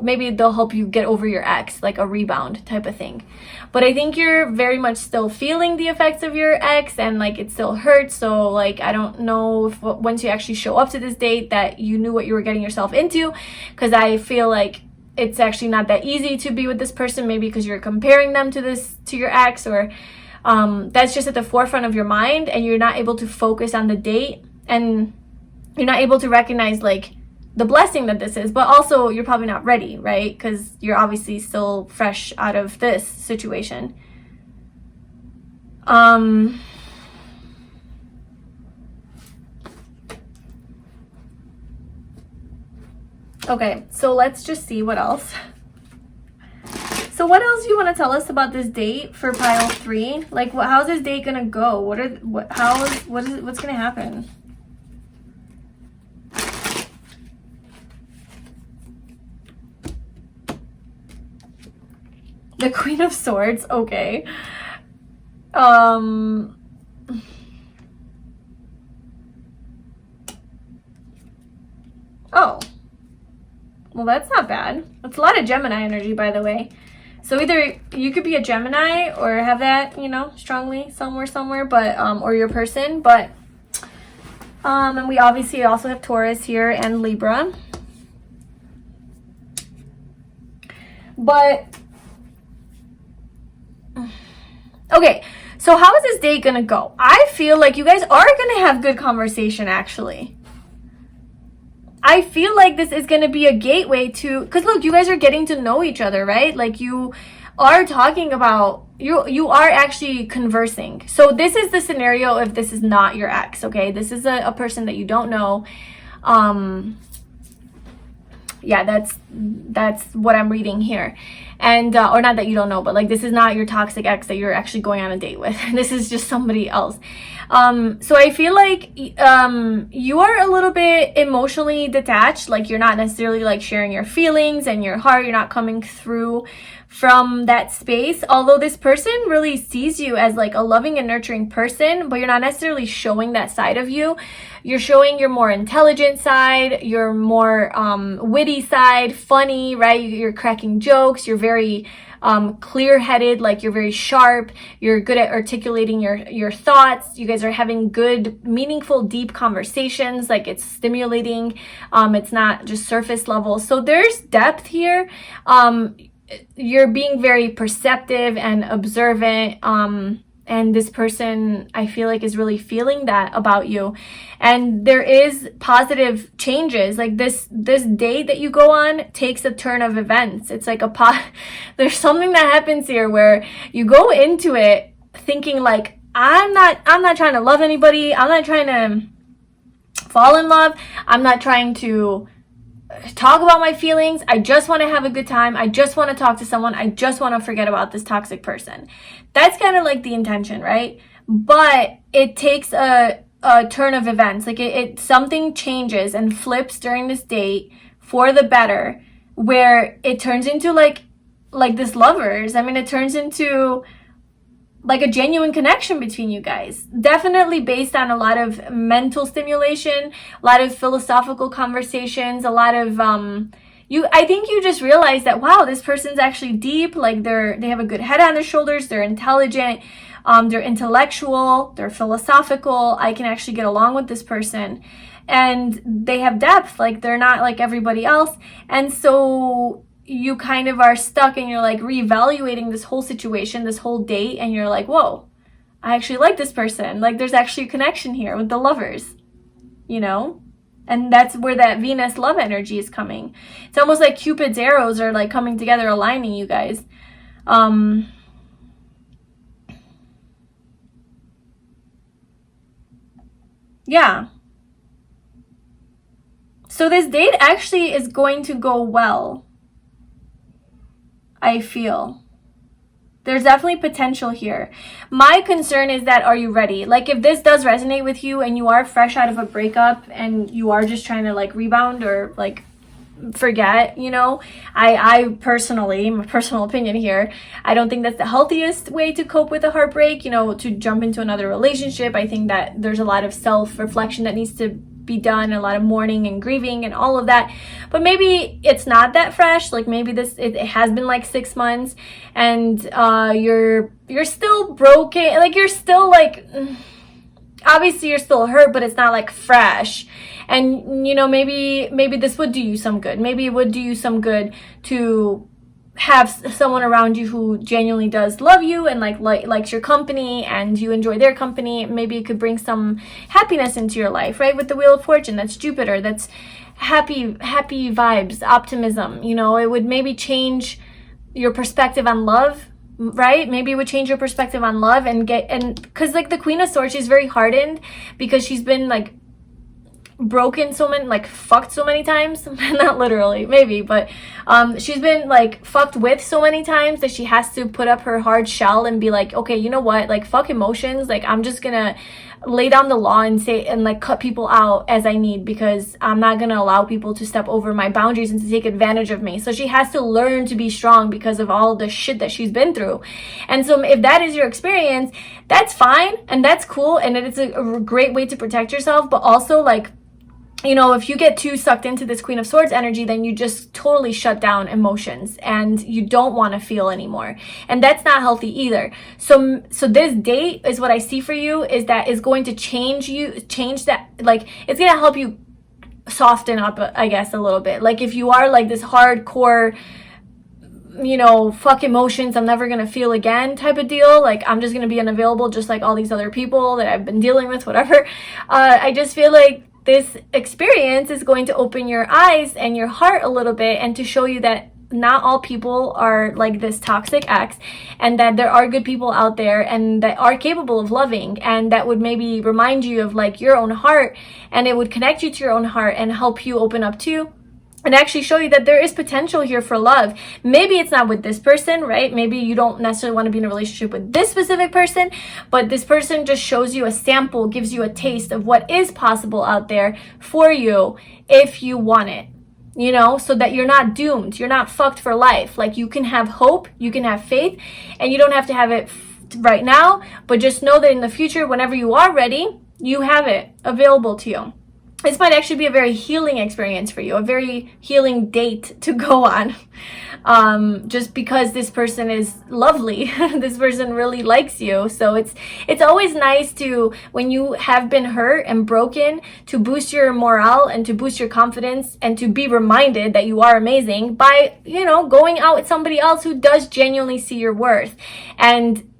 maybe they'll help you get over your ex, like a rebound type of thing. But I think you're very much still feeling the effects of your ex, and like it still hurts. So like, I don't know if once you actually show up to this date that you knew what you were getting yourself into, because I feel like it's actually not that easy to be with this person, maybe because you're comparing them to your ex, or that's just at the forefront of your mind, and you're not able to focus on the date, and you're not able to recognize like the blessing that this is. But also you're probably not ready, right? Because you're obviously still fresh out of this situation. Okay, so let's just see what else. So what else do you want to tell us about this date for pile 3? Like, how's this date gonna go? What's gonna happen? The Queen of Swords, okay. Oh. Well, that's not bad. That's a lot of Gemini energy, by the way. So either you could be a Gemini or have that, you know, strongly somewhere, but, or your person, but, and we obviously also have Taurus here and Libra. But, okay, so how is this date gonna go? I feel like you guys are gonna have good conversation, actually. I feel like this is gonna be a gateway to, because look, you guys are getting to know each other, right? Like, you are talking about, you are actually conversing. So this is the scenario if this is not your ex, okay? This is a person that you don't know. Yeah, that's what I'm reading here. And or not that you don't know, but like, this is not your toxic ex that you're actually going on a date with. This is just somebody else. So I feel like you are a little bit emotionally detached. Like, you're not necessarily like sharing your feelings and your heart. You're not coming through from that space, although this person really sees you as like a loving and nurturing person, but you're not necessarily showing that side of you. You're showing your more intelligent side, your more witty side, funny, right? You're cracking jokes. You're very clear-headed, like you're very sharp. You're good at articulating your thoughts. You guys are having good, meaningful, deep conversations. Like, it's stimulating. It's not just surface level. So there's depth here. You're being very perceptive and observant. And this person, I feel like, is really feeling that about you. And there is positive changes. Like, this date that you go on takes a turn of events. It's like there's something that happens here where you go into it thinking like, I'm not trying to love anybody. I'm not trying to fall in love. I'm not trying to talk about my feelings. I just want to have a good time. I just want to talk to someone. I just want to forget about this toxic person. That's kind of like the intention, right? But it takes a turn of events. Like it something changes and flips during this date for the better, where it turns into like this lovers. I mean, it turns into like a genuine connection between you guys. Definitely based on a lot of mental stimulation, a lot of philosophical conversations, a lot of I think you just realize that, wow, this person's actually deep. Like they have a good head on their shoulders. They're intelligent. They're intellectual. They're philosophical. I can actually get along with this person, and they have depth. Like they're not like everybody else. And so you kind of are stuck and you're like reevaluating this whole situation, this whole date, and you're like, whoa, I actually like this person. Like there's actually a connection here with the lovers, you know? And that's where that Venus love energy is coming. It's almost like Cupid's arrows are like coming together, aligning you guys. Yeah. So this date actually is going to go well. I feel there's definitely potential here. My concern is that, are you ready? Like if this does resonate with you and you are fresh out of a breakup and you are just trying to like rebound or like forget, you know, I personally, my personal opinion here, I don't think that's the healthiest way to cope with a heartbreak, you know, to jump into another relationship. I think that there's a lot of self-reflection that needs to be done, a lot of mourning and grieving and all of that. But maybe it's not that fresh. Like maybe it has been like 6 months and you're still broken. Like you're still like, obviously you're still hurt, but it's not like fresh. And you know, maybe this would do you some good. Maybe it would do you some good to have someone around you who genuinely does love you and likes your company and you enjoy their company. Maybe it could bring some happiness into your life, right? With the Wheel of Fortune, that's Jupiter, that's happy vibes, optimism. You know, it would maybe change your perspective on love, right? Maybe it would change your perspective on love and because like the Queen of Swords, she's very hardened because she's been like broken so many, like fucked so many times. Not literally, maybe, but she's been like fucked with so many times that she has to put up her hard shell and be like, okay, you know what, like fuck emotions, like I'm just gonna lay down the law and say and like cut people out as I need, because I'm not gonna allow people to step over my boundaries and to take advantage of me. So she has to learn to be strong because of all the shit that she's been through. And so if that is your experience, that's fine and that's cool and it's a great way to protect yourself. But also, like, you know, if you get too sucked into this Queen of Swords energy, then you just totally shut down emotions and you don't want to feel anymore. And that's not healthy either. So this date is what I see for you, is that is going to change that, like it's going to help you soften up, I guess, a little bit. Like if you are like this hardcore, you know, fuck emotions, I'm never going to feel again type of deal. Like I'm just going to be unavailable just like all these other people that I've been dealing with, whatever. I just feel like this experience is going to open your eyes and your heart a little bit and to show you that not all people are like this toxic ex, and that there are good people out there and that are capable of loving, and that would maybe remind you of like your own heart, and it would connect you to your own heart and help you open up too. And actually show you that there is potential here for love. Maybe it's not with this person, right? Maybe you don't necessarily want to be in a relationship with this specific person, but this person just shows you a sample, gives you a taste of what is possible out there for you if you want it, you know, so that you're not doomed. You're not fucked for life. Like you can have hope, you can have faith, and you don't have to have it right now, but just know that in the future, whenever you are ready, you have it available to you. This might actually be a very healing experience for you, a very healing date to go on. Just because this person is lovely. This person really likes you. So it's always nice to, when you have been hurt and broken, to boost your morale and to boost your confidence and to be reminded that you are amazing by, you know, going out with somebody else who does genuinely see your worth. And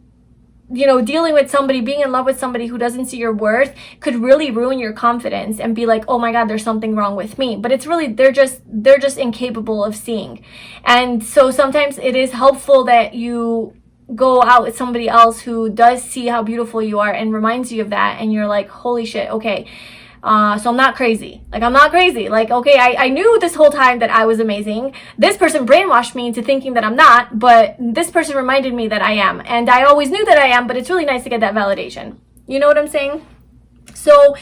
you know, dealing with somebody, being in love with somebody who doesn't see your worth could really ruin your confidence and be like, oh my God, there's something wrong with me. But it's really, they're just incapable of seeing. And so sometimes it is helpful that you go out with somebody else who does see how beautiful you are and reminds you of that. And you're like, holy shit, okay, So I'm not crazy. Like, I'm not crazy. Like, okay, I knew this whole time that I was amazing. This person brainwashed me into thinking that I'm not, but this person reminded me that I am. And I always knew that I am, but it's really nice to get that validation. You know what I'm saying? So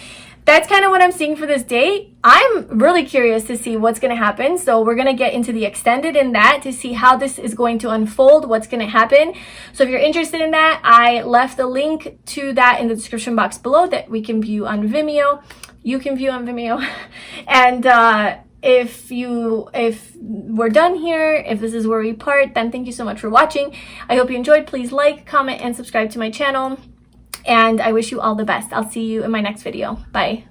that's kind of what I'm seeing for this date. I'm really curious to see what's going to happen. So we're going to get into the extended in that to see how this is going to unfold, what's going to happen. So if you're interested in that, I left the link to that in the description box below that we can view on Vimeo. You can view on Vimeo. And if we're done here, if this is where we part, then thank you so much for watching. I hope you enjoyed. Please like, comment, and subscribe to my channel. And I wish you all the best. I'll see you in my next video. Bye.